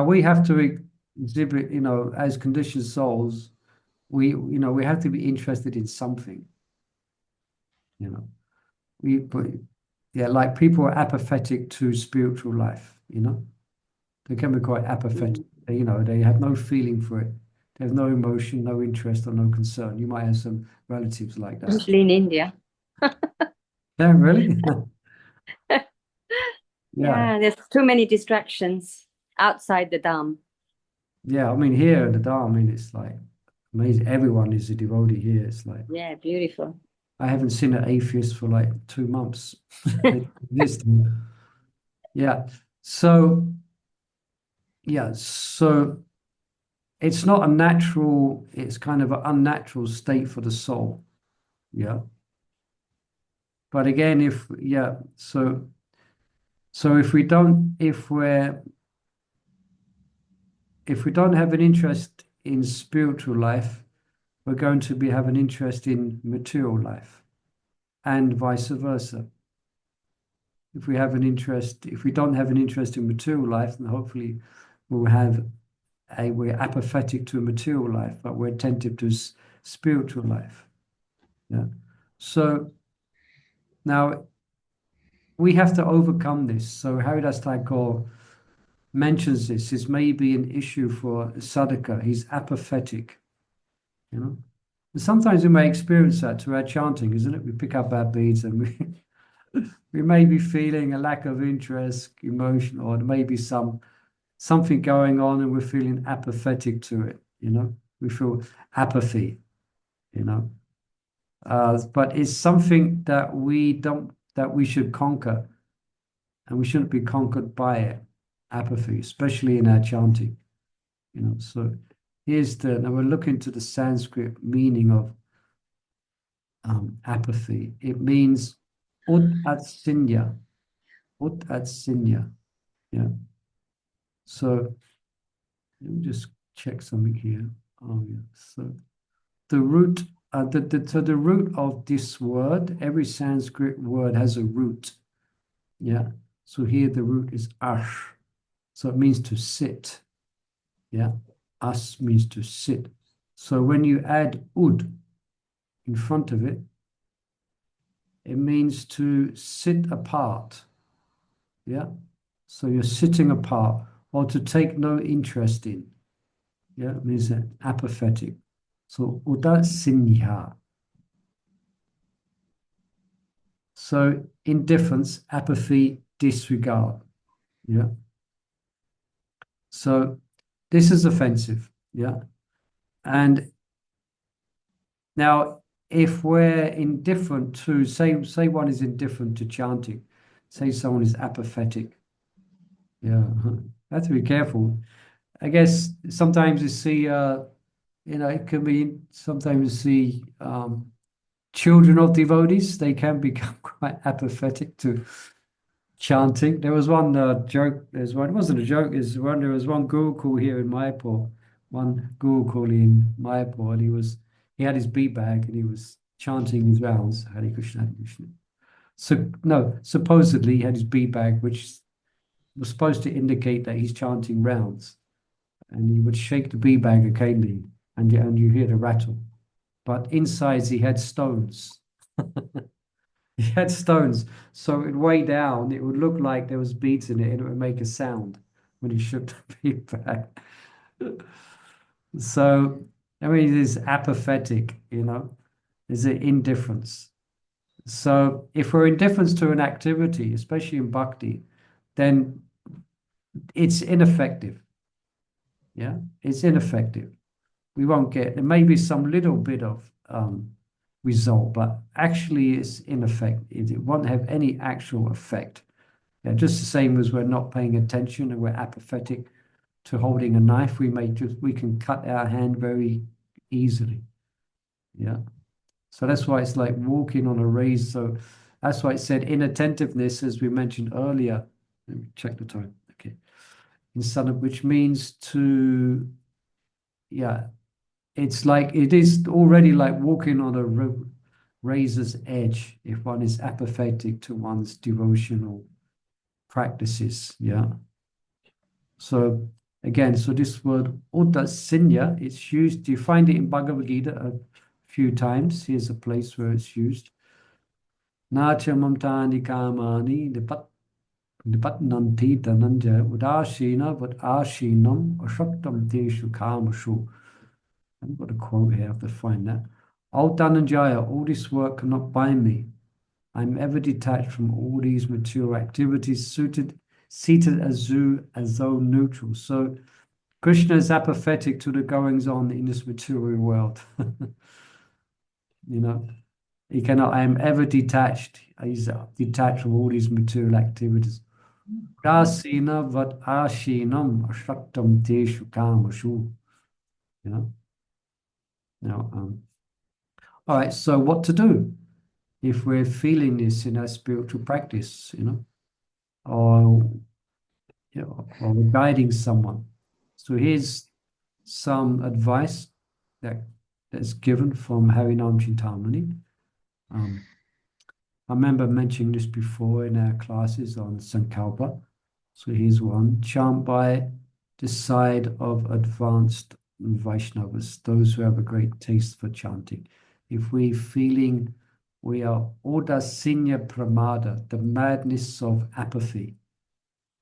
A: we have to exhibit, as conditioned souls, we have to be interested in something, but yeah, like people are apathetic to spiritual life, they can be quite apathetic. They have no feeling for it. They have no emotion, no interest, or no concern. You might have some relatives like that.
C: Especially in India.
A: Yeah, really? Yeah.
C: Yeah, there's too many distractions outside the Dham.
A: Yeah, I mean, here in the Dham, I mean, it's like amazing. Everyone is a devotee here. It's like
C: Yeah, beautiful.
A: I haven't seen an atheist for like 2 months. This, yeah. So it's not a natural, it's kind of an unnatural state for the soul. Yeah. But again, so if we don't have an interest in spiritual life, we're going to have an interest in material life, and vice versa. If we don't have an interest in material life, then hopefully we're apathetic to material life, but we're attentive to spiritual life. Yeah. So now we have to overcome this. So Haridas Thakur mentions this may be an issue for sadhaka. He's apathetic, And sometimes we may experience that through our chanting, isn't it? We pick up our beads and we may be feeling a lack of interest, emotion, or there may be something going on and we're feeling apathetic to it, We feel apathy, But it's something that we should conquer, and we shouldn't be conquered by it, apathy, especially in our chanting, So now we're looking to the Sanskrit meaning of apathy. It means ut-atsinya. Ut-atsinya. Yeah. So let me just check something here. Oh yeah. So the root, the root of this word, every Sanskrit word has a root. Yeah. So here the root is ash. So it means to sit. Yeah. As means to sit. So when you add ud in front of it, it means to sit apart. Yeah. So you're sitting apart, or to take no interest in. Yeah, it means apathetic. So udassinya. So indifference, apathy, disregard. Yeah. So this is offensive. Yeah. And now if we're indifferent to, say one is indifferent to chanting, say someone is apathetic. Yeah, have to be careful. I guess sometimes you see, it can be sometimes you see children of devotees, they can become quite apathetic to chanting. There was one joke, it wasn't a joke, there was one Gurukul here in Mayapur, and he had his bead bag and he was chanting his rounds, Hare Krishna, Hare Krishna. So, no, supposedly he had his bead bag, which was supposed to indicate that he's chanting rounds. And he would shake the bead bag occasionally, and you hear the rattle. But inside he had stones. He had stones, so it weigh down. It would look like there was beads in it, and it would make a sound when he shook the bead bag. So, I mean, it is apathetic, There's an indifference. So, if we're indifferent to an activity, especially in bhakti, then it's ineffective. Yeah, it's ineffective. There may be some little bit of result, but actually it's ineffective. It won't have any actual effect. Yeah, just the same as we're not paying attention and we're apathetic to holding a knife, we can cut our hand very easily. Yeah. So that's why it's like walking on a razor. So that's why it said inattentiveness, as we mentioned earlier. Let me check the time. Okay. Which means to, yeah, it is already like walking on a razor's edge if one is apathetic to one's devotional practices. Yeah. So Again, so this word Udasinya, it's used, you find it in Bhagavad Gita a few times. Here's a place where it's used. Nacha mamtani kamani nipatnanti dhananjaya udashina vat ashinam ashaktam teshu kamashu. I've got a quote here, I have to find that. O Dhananjaya, all this work cannot bind me. I'm ever detached from all these material activities, seated as though neutral. So Krishna is apathetic to the goings on in this material world. You know, he cannot, I am ever detached. He's detached from all these material activities. Rasina vat ashinam ashaktam teshu kamashu. You know. Now, all right, so what to do if we're feeling this in our spiritual practice, you know, or or we're guiding someone. So here's some advice that's given from Harinam-Cintamani. I remember mentioning this before in our classes on Sankalpa. So here's one: chant by the side of advanced Vaishnavas, those who have a great taste for chanting. If we're feeling we are Udasinya Pramada, the madness of apathy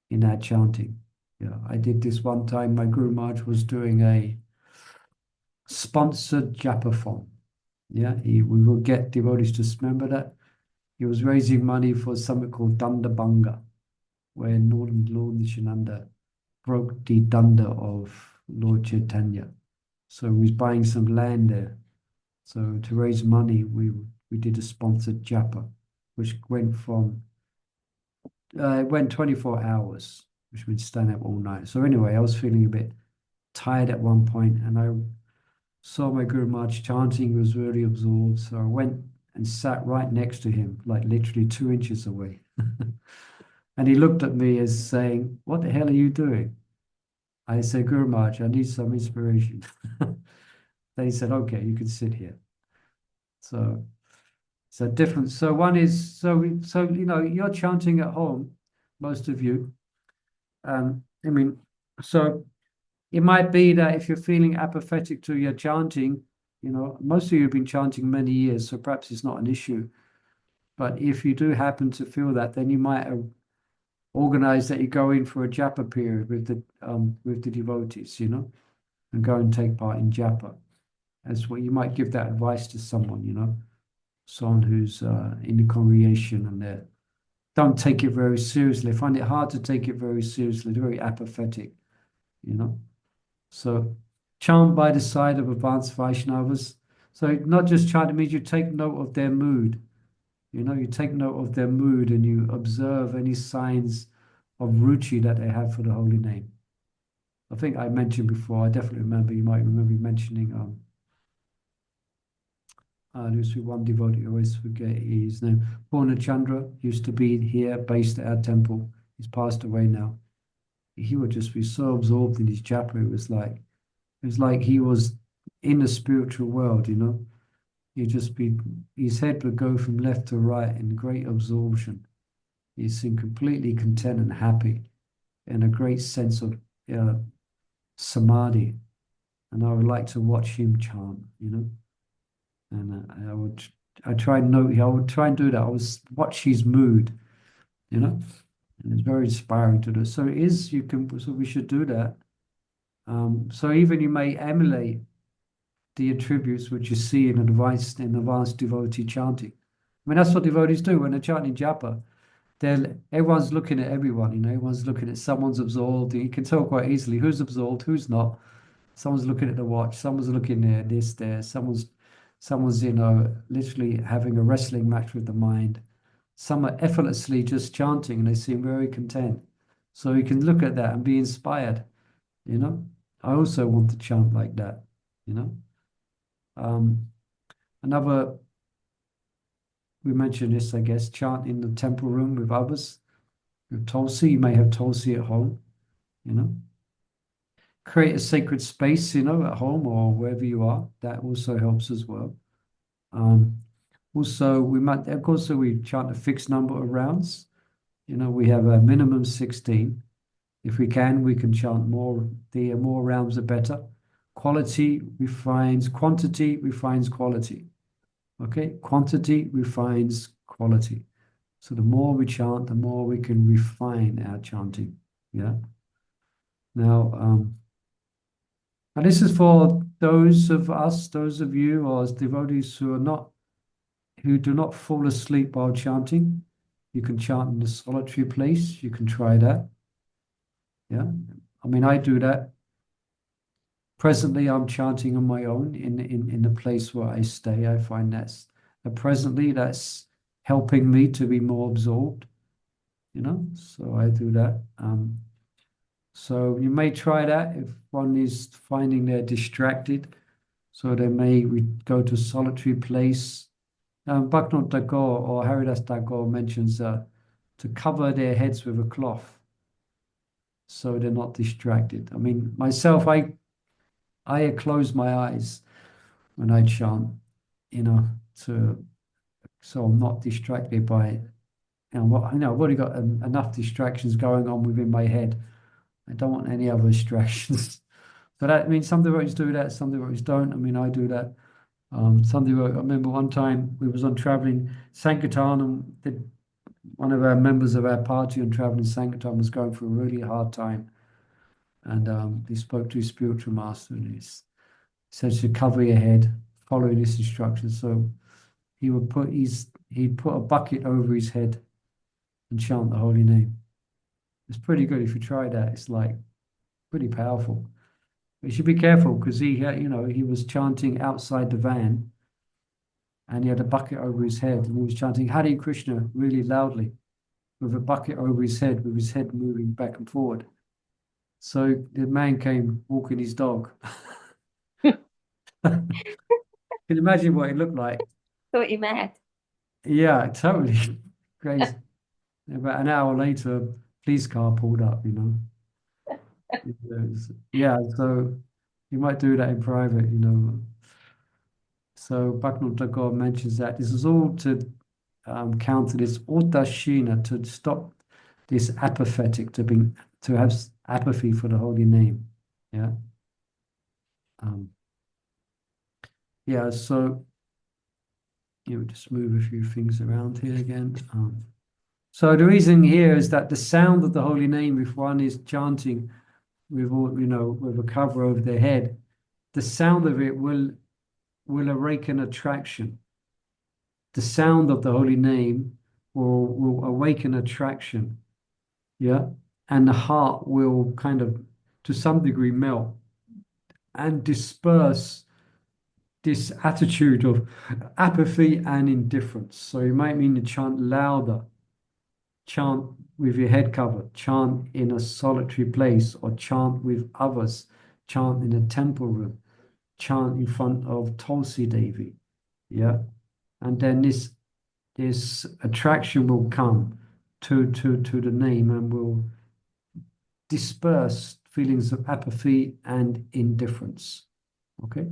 A: in our chanting. Yeah, I did this one time. My Guru Maharaj was doing a sponsored japathon. Yeah, we will get devotees to remember that. He was raising money for something called Danda Banga, where Lord Nishananda broke the danda of Lord Chaitanya. So he was buying some land there. So to raise money, we did a sponsored japa, which went from it went 24 hours, which means staying up all night. So anyway, I was feeling a bit tired at one point, and I saw my Guru Maharaj chanting, was really absorbed. So I went and sat right next to him, like literally 2 inches away. And he looked at me as saying, "What the hell are you doing?" I said, "Guru Maharaj, I need some inspiration." Then he said, "Okay, you can sit here." So different. So one is, so you know, you're chanting at home, most of you. I mean, so it might be that if you're feeling apathetic to your chanting, you know, most of you have been chanting many years, so perhaps it's not an issue. But if you do happen to feel that, then you might organize that you go in for a japa period with the devotees, you know, and go and take part in japa. That's what you might give that advice to someone, you know, someone who's in the congregation and they don't take it very seriously. They find it hard to take it very seriously. They're very apathetic, you know. So chant by the side of advanced Vaishnavas. So not just chant, it means you take note of their mood. You know, you take note of their mood and you observe any signs of ruchi that they have for the holy name. I think I mentioned before, I definitely remember, you might remember mentioning, there used to be one devotee, I always forget his name. Purna Chandra used to be here, based at our temple. He's passed away now. He would just be so absorbed in his japa. It was like he was in the spiritual world, you know. He'd just be, his head would go from left to right in great absorption. He seemed completely content and happy, and a great sense of samadhi. And I would like to watch him chant, you know. And I would try and do that. I would watch his mood, you know. And it's very inspiring to do. So we should do that. So even you may emulate the attributes which you see in advanced devotee chanting. I mean, that's what devotees do when they're chanting japa. Everyone's looking at everyone, you know, everyone's looking at someone's absorbed. You can tell quite easily who's absorbed, who's not. Someone's looking at the watch, someone's looking there, there, someone's, you know, literally having a wrestling match with the mind. Some are effortlessly just chanting and they seem very content. So you can look at that and be inspired, you know. I also want to chant like that, you know. We mentioned this, I guess, chant in the temple room with others. With Tulsi, you may have Tulsi at home, you know. Create a sacred space, you know, at home or wherever you are. That also helps as well. Also, we chant a fixed number of rounds. You know, we have a minimum 16. If we can chant more. The more rounds, the better. Quality refines quantity, refines quality. Okay, quantity refines quality. So the more we chant, the more we can refine our chanting. Yeah. Now, and this is for those of us, those of you, or as devotees who do not fall asleep while chanting. You can chant in a solitary place. You can try that. Yeah. I mean, I do that. Presently, I'm chanting on my own in the place where I stay. I find presently that's helping me to be more absorbed, so I do that. So you may try that if one is finding they're distracted. So they may go to a solitary place. Bhaktivinoda Tagore or Haridas Tagore mentions to cover their heads with a cloth so they're not distracted. I mean, myself, I close my eyes when I chant, so I'm not distracted by, I've already got enough distractions going on within my head. I don't want any other distractions. So that means some devotees do that, some devotees don't. I mean, I do that. I remember one time we was on traveling Sankirtan, and one of our members of our party on traveling Sankirtan was going through a really hard time. And he spoke to his spiritual master, and he said to cover your head, following this instruction. So he'd put a bucket over his head and chant the holy name. It's pretty good if you try that. It's like pretty powerful. But you should be careful because he was chanting outside the van, and he had a bucket over his head, and he was chanting Hare Krishna really loudly with a bucket over his head, with his head moving back and forward. So the man came walking his dog. Can you imagine what it looked like?
C: So mad.
A: Yeah, totally crazy. About an hour later, a police car pulled up, Yeah, so you might do that in private, So Bhaktivinoda Tagore mentions that this is all to counter this udashina, to stop this apathetic, to have apathy for the holy name. Yeah. Yeah, so just move a few things around here again. So the reason here is that the sound of the holy name, if one is chanting with with a cover over their head, the sound of it will awaken attraction. The sound of the holy name will awaken attraction. Yeah. And the heart will kind of, to some degree, melt and disperse this attitude of apathy and indifference. So you might mean to chant louder, chant with your head covered, chant in a solitary place, or chant with others, chant in a temple room, chant in front of Tulsi Devi. Yeah. And then this attraction will come to the name and will disperse feelings of apathy and indifference. Okay.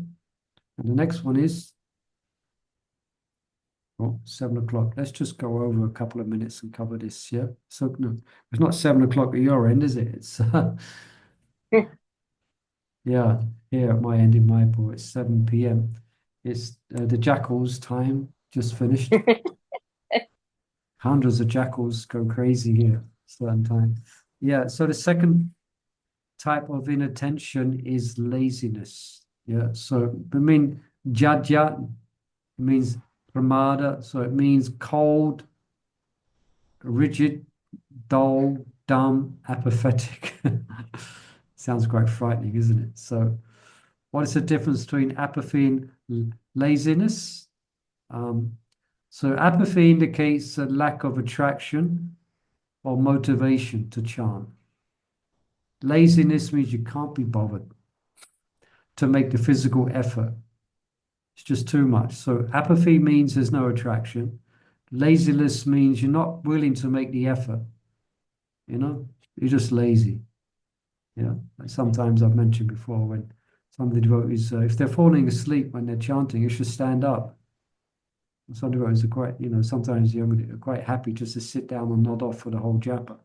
A: And the next one is 7 o'clock. Let's just go over a couple of minutes and cover this. Yeah. So no, it's not 7 o'clock at your end, is it? It's yeah, here at my end in Mayapur, it's 7 p.m. It's the jackals' time just finished. Hundreds of jackals go crazy here certain time. Yeah. So the second type of inattention is laziness. Yeah. So I mean jadya means pramada, so it means cold, rigid, dull, dumb, apathetic. Sounds quite frightening, isn't it? So what is the difference between apathy and laziness? So apathy indicates a lack of attraction or motivation to chant. Laziness means you can't be bothered to make the physical effort. It's just too much. So apathy means there's no attraction. Laziness means you're not willing to make the effort. You're just lazy. Like sometimes I've mentioned before, when some of the devotees, if they're falling asleep when they're chanting, you should stand up. Some devotees are quite, sometimes you're quite happy just to sit down and nod off for the whole japa.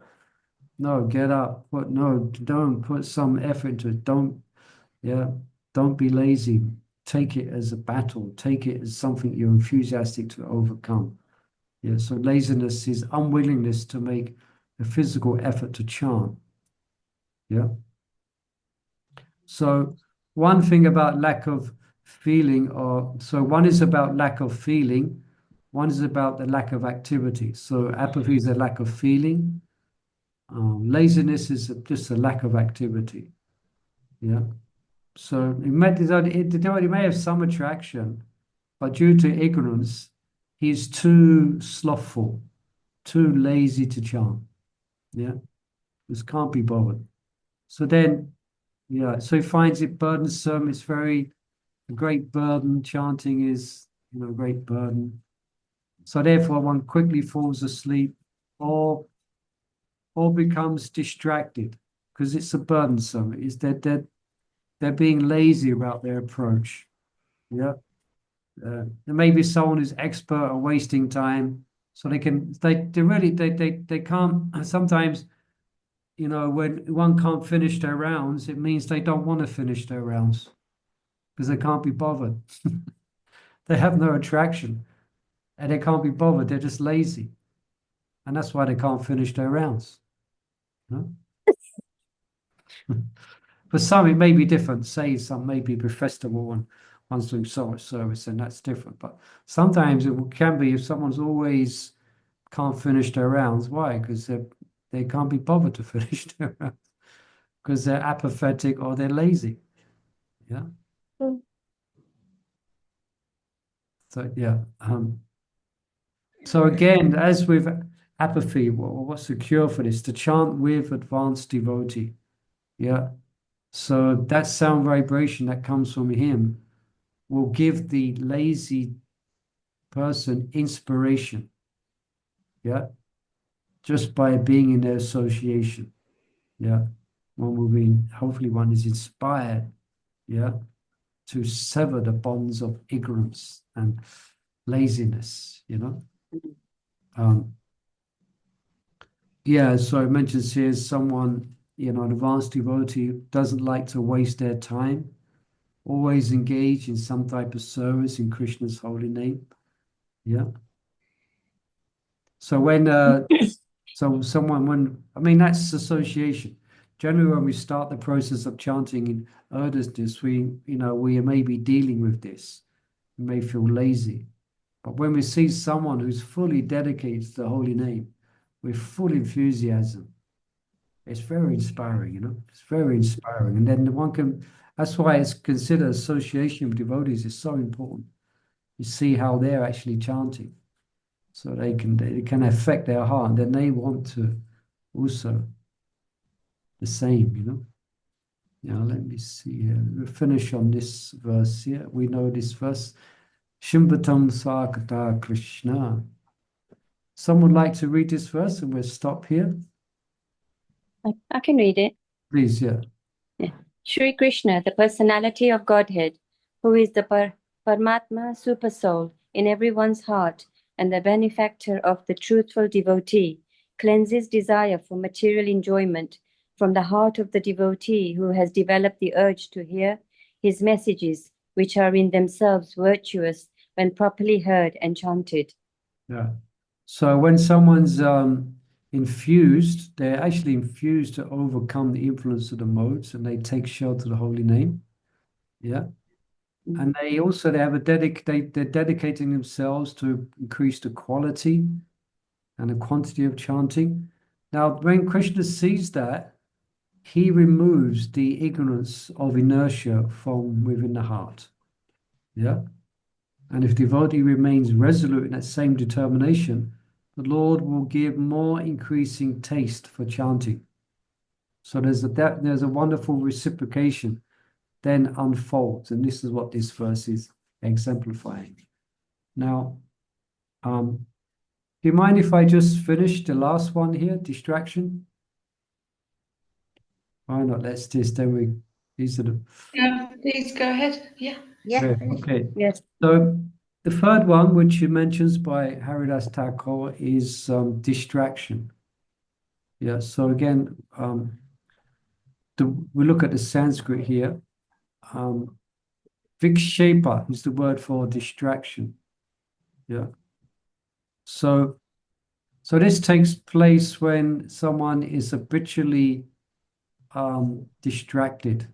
A: No, get up. No, don't put some effort into it. Don't be lazy. Take it as a battle. Take it as something you're enthusiastic to overcome. Yeah, so laziness is unwillingness to make a physical effort to chant. Yeah. So one thing about lack of feeling, one is about lack of feeling, one is about the lack of activity. So apathy is a lack of feeling. Laziness is just a lack of activity. Yeah. So it may have some attraction, but due to ignorance, he's too slothful, too lazy to chant. Yeah. Just can't be bothered. So then, yeah, so he finds it burdensome. It's a great burden. Chanting is, a great burden. So therefore, one quickly falls asleep or becomes distracted because it's a burdensome. It's they're being lazy about their approach. Yeah. There may be someone who's expert at wasting time, so they can't sometimes, when one can't finish their rounds, it means they don't want to finish their rounds because they can't be bothered. They have no attraction and they can't be bothered. They're just lazy. And that's why they can't finish their rounds. No? For some, it may be different. Say some may be festival and one's doing so much service, and that's different. But sometimes it can be if someone's always can't finish their rounds. Why? Because they can't be bothered to finish their rounds because they're apathetic or they're lazy. Yeah.
C: Mm.
A: So yeah. So again, as with apathy, what's the cure for this? To chant with advanced devotee. Yeah. So that sound vibration that comes from him will give the lazy person inspiration. Yeah. Just by being in their association. Yeah. Hopefully one is inspired. Yeah. To sever the bonds of ignorance and laziness, Yeah, so it mentions here someone, an advanced devotee doesn't like to waste their time, always engage in some type of service in Krishna's holy name. Yeah. So that's association. Generally, when we start the process of chanting in earnestness, we may be dealing with this. We may feel lazy. But when we see someone who's fully dedicated to the holy name, with full enthusiasm, it's very inspiring, It's very inspiring. And then that's why it's considered association with devotees is so important. You see how they're actually chanting. So they can affect their heart, and then they want to also the same, Now let me see here. We'll finish on this verse here. We know this verse. Shimbatam Sakata Krishna. Someone would like to read this verse and we'll stop here.
C: I can read it.
A: Please, yeah.
C: Shri Krishna, the personality of Godhead, who is the Paramatma super soul in everyone's heart and the benefactor of the truthful devotee, cleanses desire for material enjoyment from the heart of the devotee who has developed the urge to hear his messages, which are in themselves virtuous when properly heard and chanted.
A: Yeah. So when someone's infused, they're actually infused to overcome the influence of the modes, and they take shelter of the holy name. Yeah. And they have they're dedicating themselves to increase the quality and the quantity of chanting. Now, when Krishna sees that, he removes the ignorance of inertia from within the heart. Yeah. And if devotee remains resolute in that same determination, the Lord will give more increasing taste for chanting. So there's a wonderful reciprocation then unfolds, and this is what this verse is exemplifying. Now, do you mind if I just finish the last one here, distraction? Why not? Let's just these are the.
E: Yeah, please go ahead. Yeah.
B: Yeah.
A: Okay.
C: Yes.
A: So the third one, which he mentions by Haridas Thakur, is distraction. Yeah, so again, we look at the Sanskrit here. Vikshepa is the word for distraction. Yeah. So this takes place when someone is habitually distracted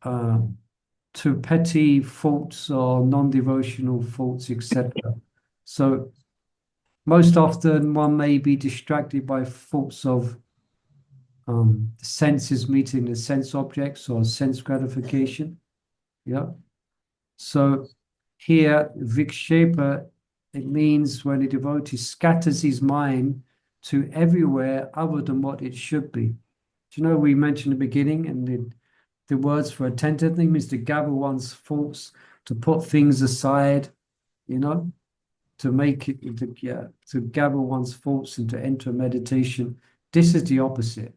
A: to petty faults or non-devotional faults, etc. So most often one may be distracted by faults of the senses meeting the sense objects or sense gratification. Yeah. So here, vikshepa, it means when a devotee scatters his mind to everywhere other than what it should be. Do you know, we mentioned in the beginning, and the words for attentiveness means to gather one's thoughts, to put things aside, you know, to make it, to gather one's thoughts and to enter meditation. This is the opposite.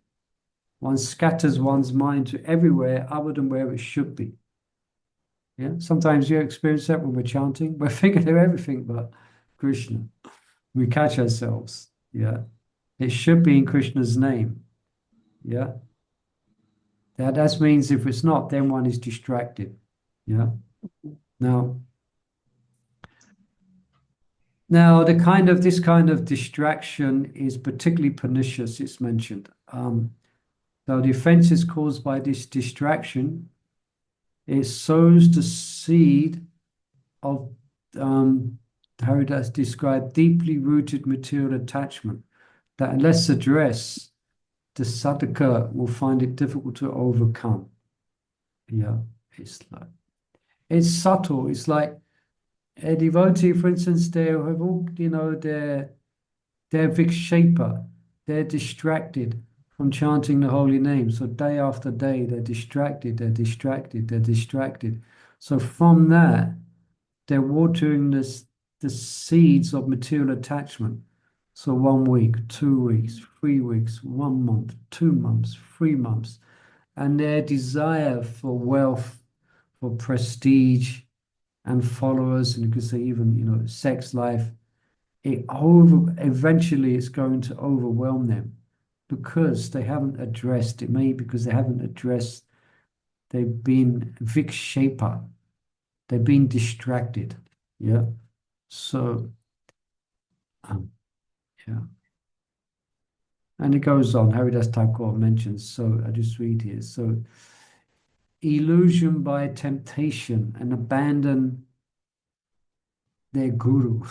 A: One scatters one's mind to everywhere other than where it should be. Yeah, sometimes you experience that when we're chanting. We're thinking of everything but Krishna. We catch ourselves. Yeah, it should be in Krishna's name. Yeah, that means if it's not, then one is distracted. Yeah. Now this kind of distraction is particularly pernicious. It's mentioned. So the offenses caused by this distraction, it sows the seed of Haridas described deeply rooted material attachment that unless addressed, the sadhaka will find it difficult to overcome. Yeah, it's subtle. It's like a devotee, for instance, they have all, they're vikshepa, they're distracted from chanting the holy name. So day after day, they're distracted, they're distracted, they're distracted. So from that, they're watering the seeds of material attachment. So 1 week, 2 weeks, 3 weeks, 1 month, 2 months, 3 months. And their desire for wealth, for prestige and followers, and you could say even, sex life, eventually it's going to overwhelm them because they haven't addressed, it may be because they haven't addressed, they've been vikshepa, they've been distracted. Yeah. So, yeah. And it goes on. Haridas Thakur mentions, so I just read here. So, illusion by temptation and abandon their guru.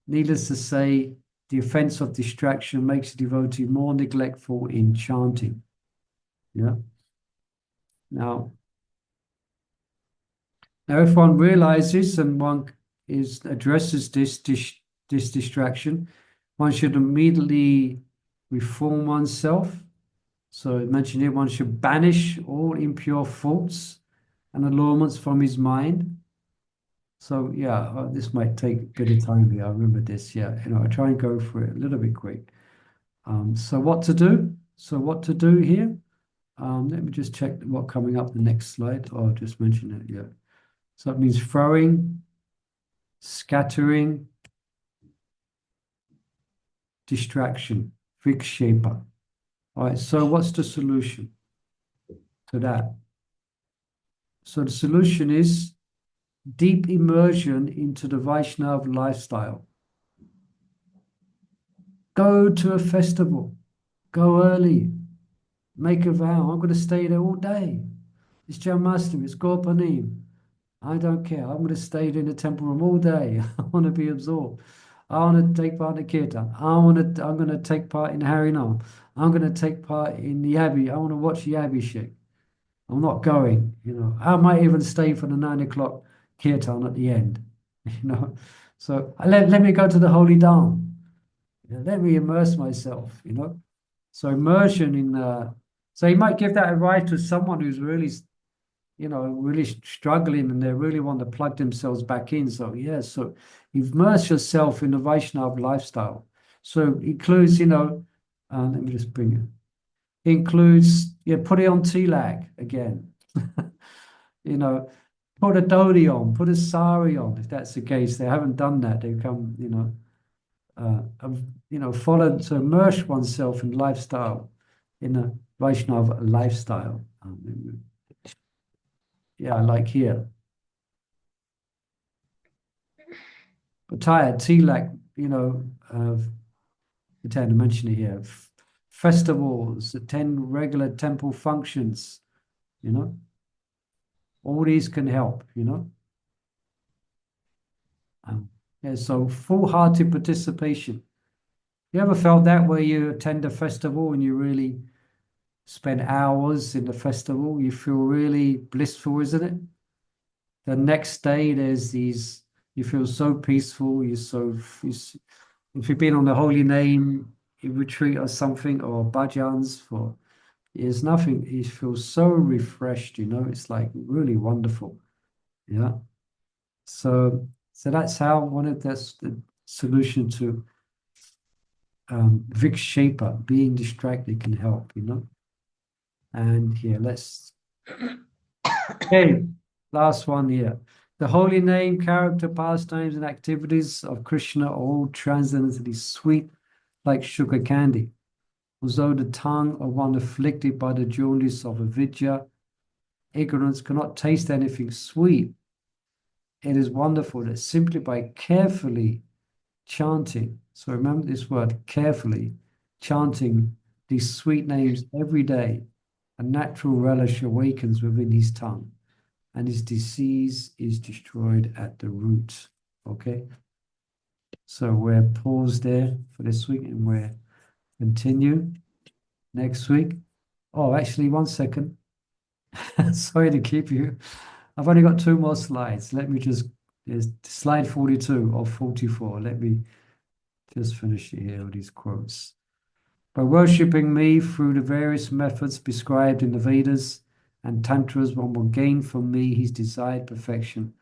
A: Needless to say, the offense of distraction makes the devotee more neglectful in chanting. Yeah. Now, if one realizes and one addresses this distraction, one should immediately reform oneself. So it mentioned here, one should banish all impure thoughts and allurements from his mind. So yeah, this might take a bit of time here. I remember this. Yeah, I try and go for it a little bit quick. So what to do? So what to do here? Let me just check what coming up the next slide. Oh, I'll just mention it. Yeah. So it means throwing, scattering, distraction, vikshepa. All right, so what's the solution to that? So the solution is deep immersion into the Vaishnava lifestyle. Go to a festival, go early, make a vow. I'm going to stay there all day. It's Janmashtami, it's Gorpanim. I don't care. I'm going to stay in the temple room all day. I want to be absorbed. I want to take part in the kirtan. I'm going to take part in Harinam. I'm going to take part in the Abbey. I want to watch the Abhishek. I'm not going, I might even stay for the 9 o'clock kirtan at the end, So let me go to the holy Dham. Let me immerse myself, So immersion so you might give that advice to someone who's really, really struggling and they really want to plug themselves back in. So yeah, so immerse yourself in the Vaishnava lifestyle. So includes, let me just bring it. Includes, put it on tilak again. Put a dhoti on, put a sari on, if that's the case. They haven't done that. They come, follow, to immerse oneself in lifestyle, in a Vaishnava lifestyle. Yeah, like here. Pataya, Tilak, pretend to mention it here. Festivals, attend regular temple functions, all these can help, Yeah, so full-hearted participation. You ever felt that where you attend a festival and you really spend hours in the festival? You feel really blissful, isn't it? The next day, you feel so peaceful. If you've been on the holy name retreat or something, or bhajans there's nothing, you feel so refreshed, it's like really wonderful. Yeah. So that's how one of the solution to vikshepa, being distracted, can help, And here, okay, last one here. The holy name, character, pastimes, and activities of Krishna are all transcendently sweet, like sugar candy. Although the tongue of one afflicted by the jaundice of avidya, ignorance, cannot taste anything sweet, it is wonderful that simply by carefully chanting, so remember this word, carefully, chanting these sweet names every day, a natural relish awakens within his tongue, and his disease is destroyed at the root. Okay? So we're paused there for this week, and we'll continue next week. Oh, actually, 1 second. Sorry to keep you. I've only got 2 more slides. Let me just, there's slide 42 or 44. Let me just finish it here with these quotes. By worshipping me through the various methods prescribed in the Vedas and Tantras, one will gain from me his desired perfection,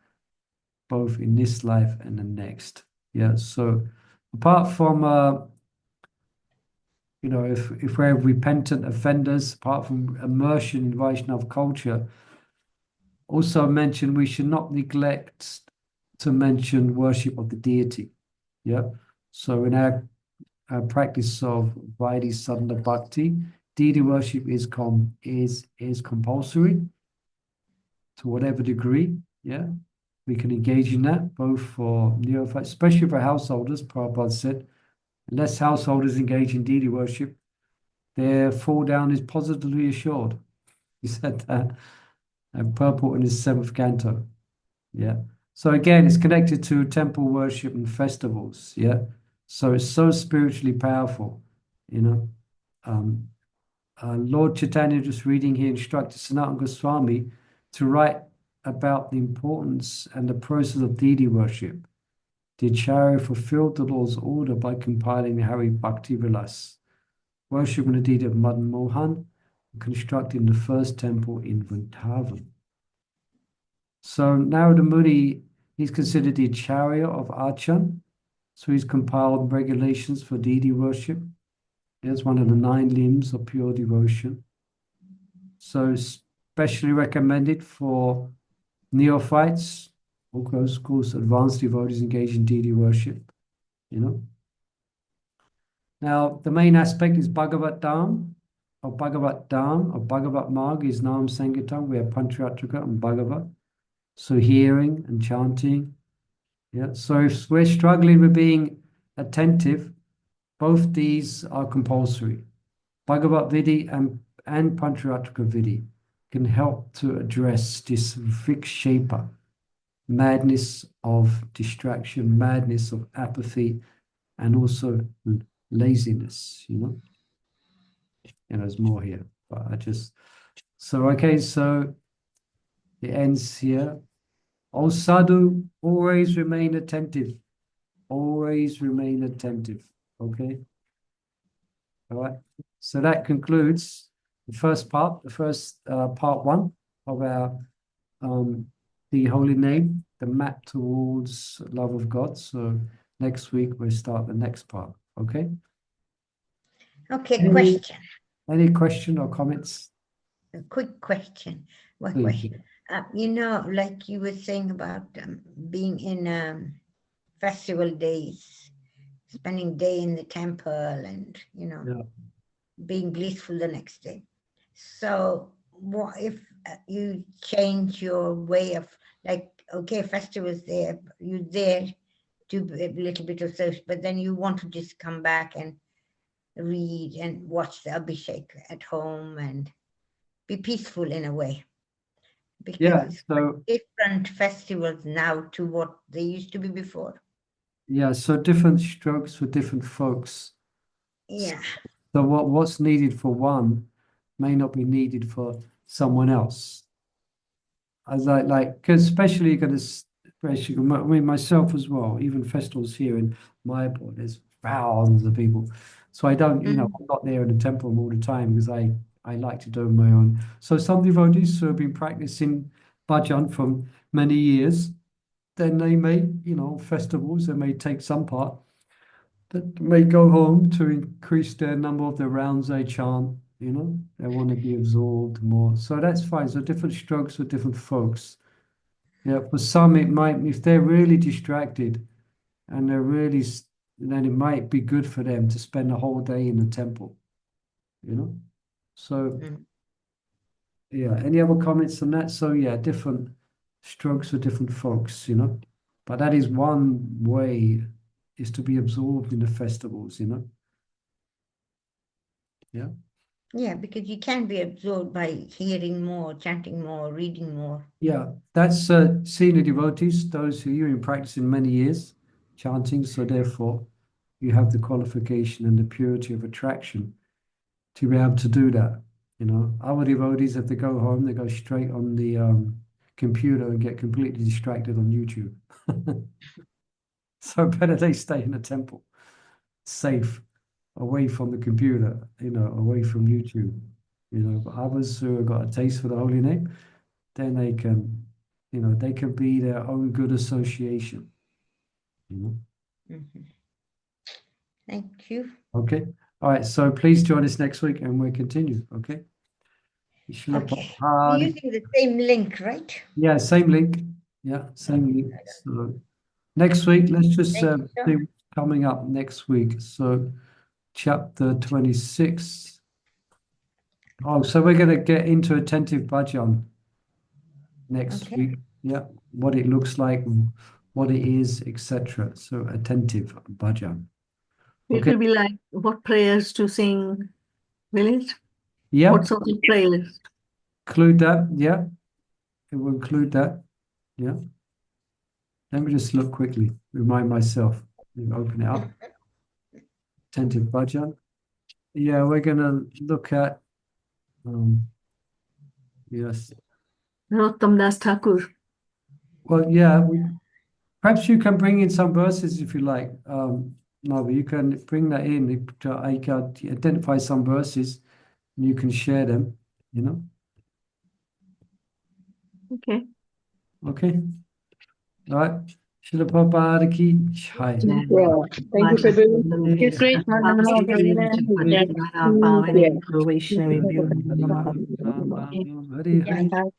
A: both in this life and the next. Yeah, so apart from, if we're repentant offenders, apart from immersion in Vaishnava culture, also mention we should not neglect to mention worship of the deity. Yeah, so in our practice of Vaidhi Sadhana Bhakti, deity worship is compulsory to whatever degree. Yeah, we can engage in that both for neophytes, especially for householders. Prabhupada said, unless householders engage in deity worship, their fall down is positively assured. He said that, and purport in his 7th canto. Yeah. So again, it's connected to temple worship and festivals. Yeah. So it's so spiritually powerful, Lord Chaitanya, just reading here, instructed Sanatana Goswami to write about the importance and the process of deity worship. The Acharya fulfilled the Lord's order by compiling the Hari Bhakti Vilas, worshiping the deity of Madan Mohan, and constructing the first temple in Vrindavan. So Narada Muni, he's considered the Acharya of Achan, so he's compiled regulations for deity worship. It's one of the 9 limbs of pure devotion. So specially recommended for neophytes, of course, advanced devotees engaged in deity worship, Now, the main aspect is Bhagavat Dham, or Bhagavat Marg is Nam Sankirtan, where Pancharatrika and Bhagavat. So hearing and chanting. Yeah. So if we're struggling with being attentive, both these are compulsory. Bhagavat Vidhi and Pancharatrika Vidhi can help to address this vikshepa, madness of distraction, madness of apathy, and also laziness, And there's more here, but so it ends here. O sadhu, always remain attentive. Always remain attentive. Okay? All right. So that concludes the first part 1 of our the holy name, the map towards love of God. So next week we'll start the next part. Okay?
B: Okay, question.
A: Any question or comments?
B: A quick question. What
A: Please.
B: question? Like you were saying about being in festival days, spending day in the temple and,
A: Yeah.
B: being blissful the next day. So what if you change your way of, like, okay, festivals there, you're there to a little bit of service, but then you want to just come back and read and watch the Abhishek at home and be peaceful in a way. Because
A: Yeah,
B: it's
A: so
B: different festivals now to what they used to be before.
A: yeah, so different strokes for different folks.
B: Yeah.
A: So what's needed for one may not be needed for someone else. I was like, because especially you're going to, especially, I mean, myself as well, even festivals here in Mayapur, there's thousands of people. So I don't, I'm not there in the temple all the time because I like to do my own. So some devotees who have been practicing bhajan for many years, then they may, festivals, they may take some part, that may go home to increase their number of the rounds they chant, they want to be absorbed more. So that's fine. So different strokes for different folks. Yeah, for some it might, if they're really distracted and they're really, then it might be good for them to spend a whole day in the temple, So yeah, any other comments on that? So yeah, different strokes for different folks, But that is one way, is to be absorbed in the festivals, Yeah.
B: Yeah, because you can be absorbed by hearing more, chanting more, reading more.
A: Yeah, that's senior devotees, those who you've been practicing many years, chanting, so therefore you have the qualification and the purity of attraction to be able to do that. Our devotees, if they go home, they go straight on the computer and get completely distracted on YouTube. So better they stay in the temple, safe, away from the computer, away from YouTube. But others who have got a taste for the holy name, then they can, they can be their own good association.
B: Thank you.
A: Okay. All right. So please join us next week and we'll continue. Okay.
B: Okay. We're using the same link, right?
A: Yeah, same link. Yeah, same link. So next week, let's just see what's coming up next week. So chapter 26. Oh, so we're going to get into attentive bhajan next week. Yeah, what it looks like, what it is, etc. So attentive bhajan.
F: It
A: Okay.
F: will be like what prayers to sing, will it?
A: Yeah.
F: What sort of prayers?
A: Include that. Yeah. It will include that. Yeah. Let me just look quickly, remind myself. Open it up. Attentive bhajan. Yeah, we're going to look at, yes.
F: Narottam Das Thakur.
A: Well, yeah, perhaps you can bring in some verses if you like. No, you can bring that in. I can identify some verses and you can share them,
F: Okay.
A: Okay. All right. Srila Prabhupada ki jai.
F: Thank you, Prabhu.
D: It's great.
A: Ram, Ram, Ram, Ram, Hare Hare.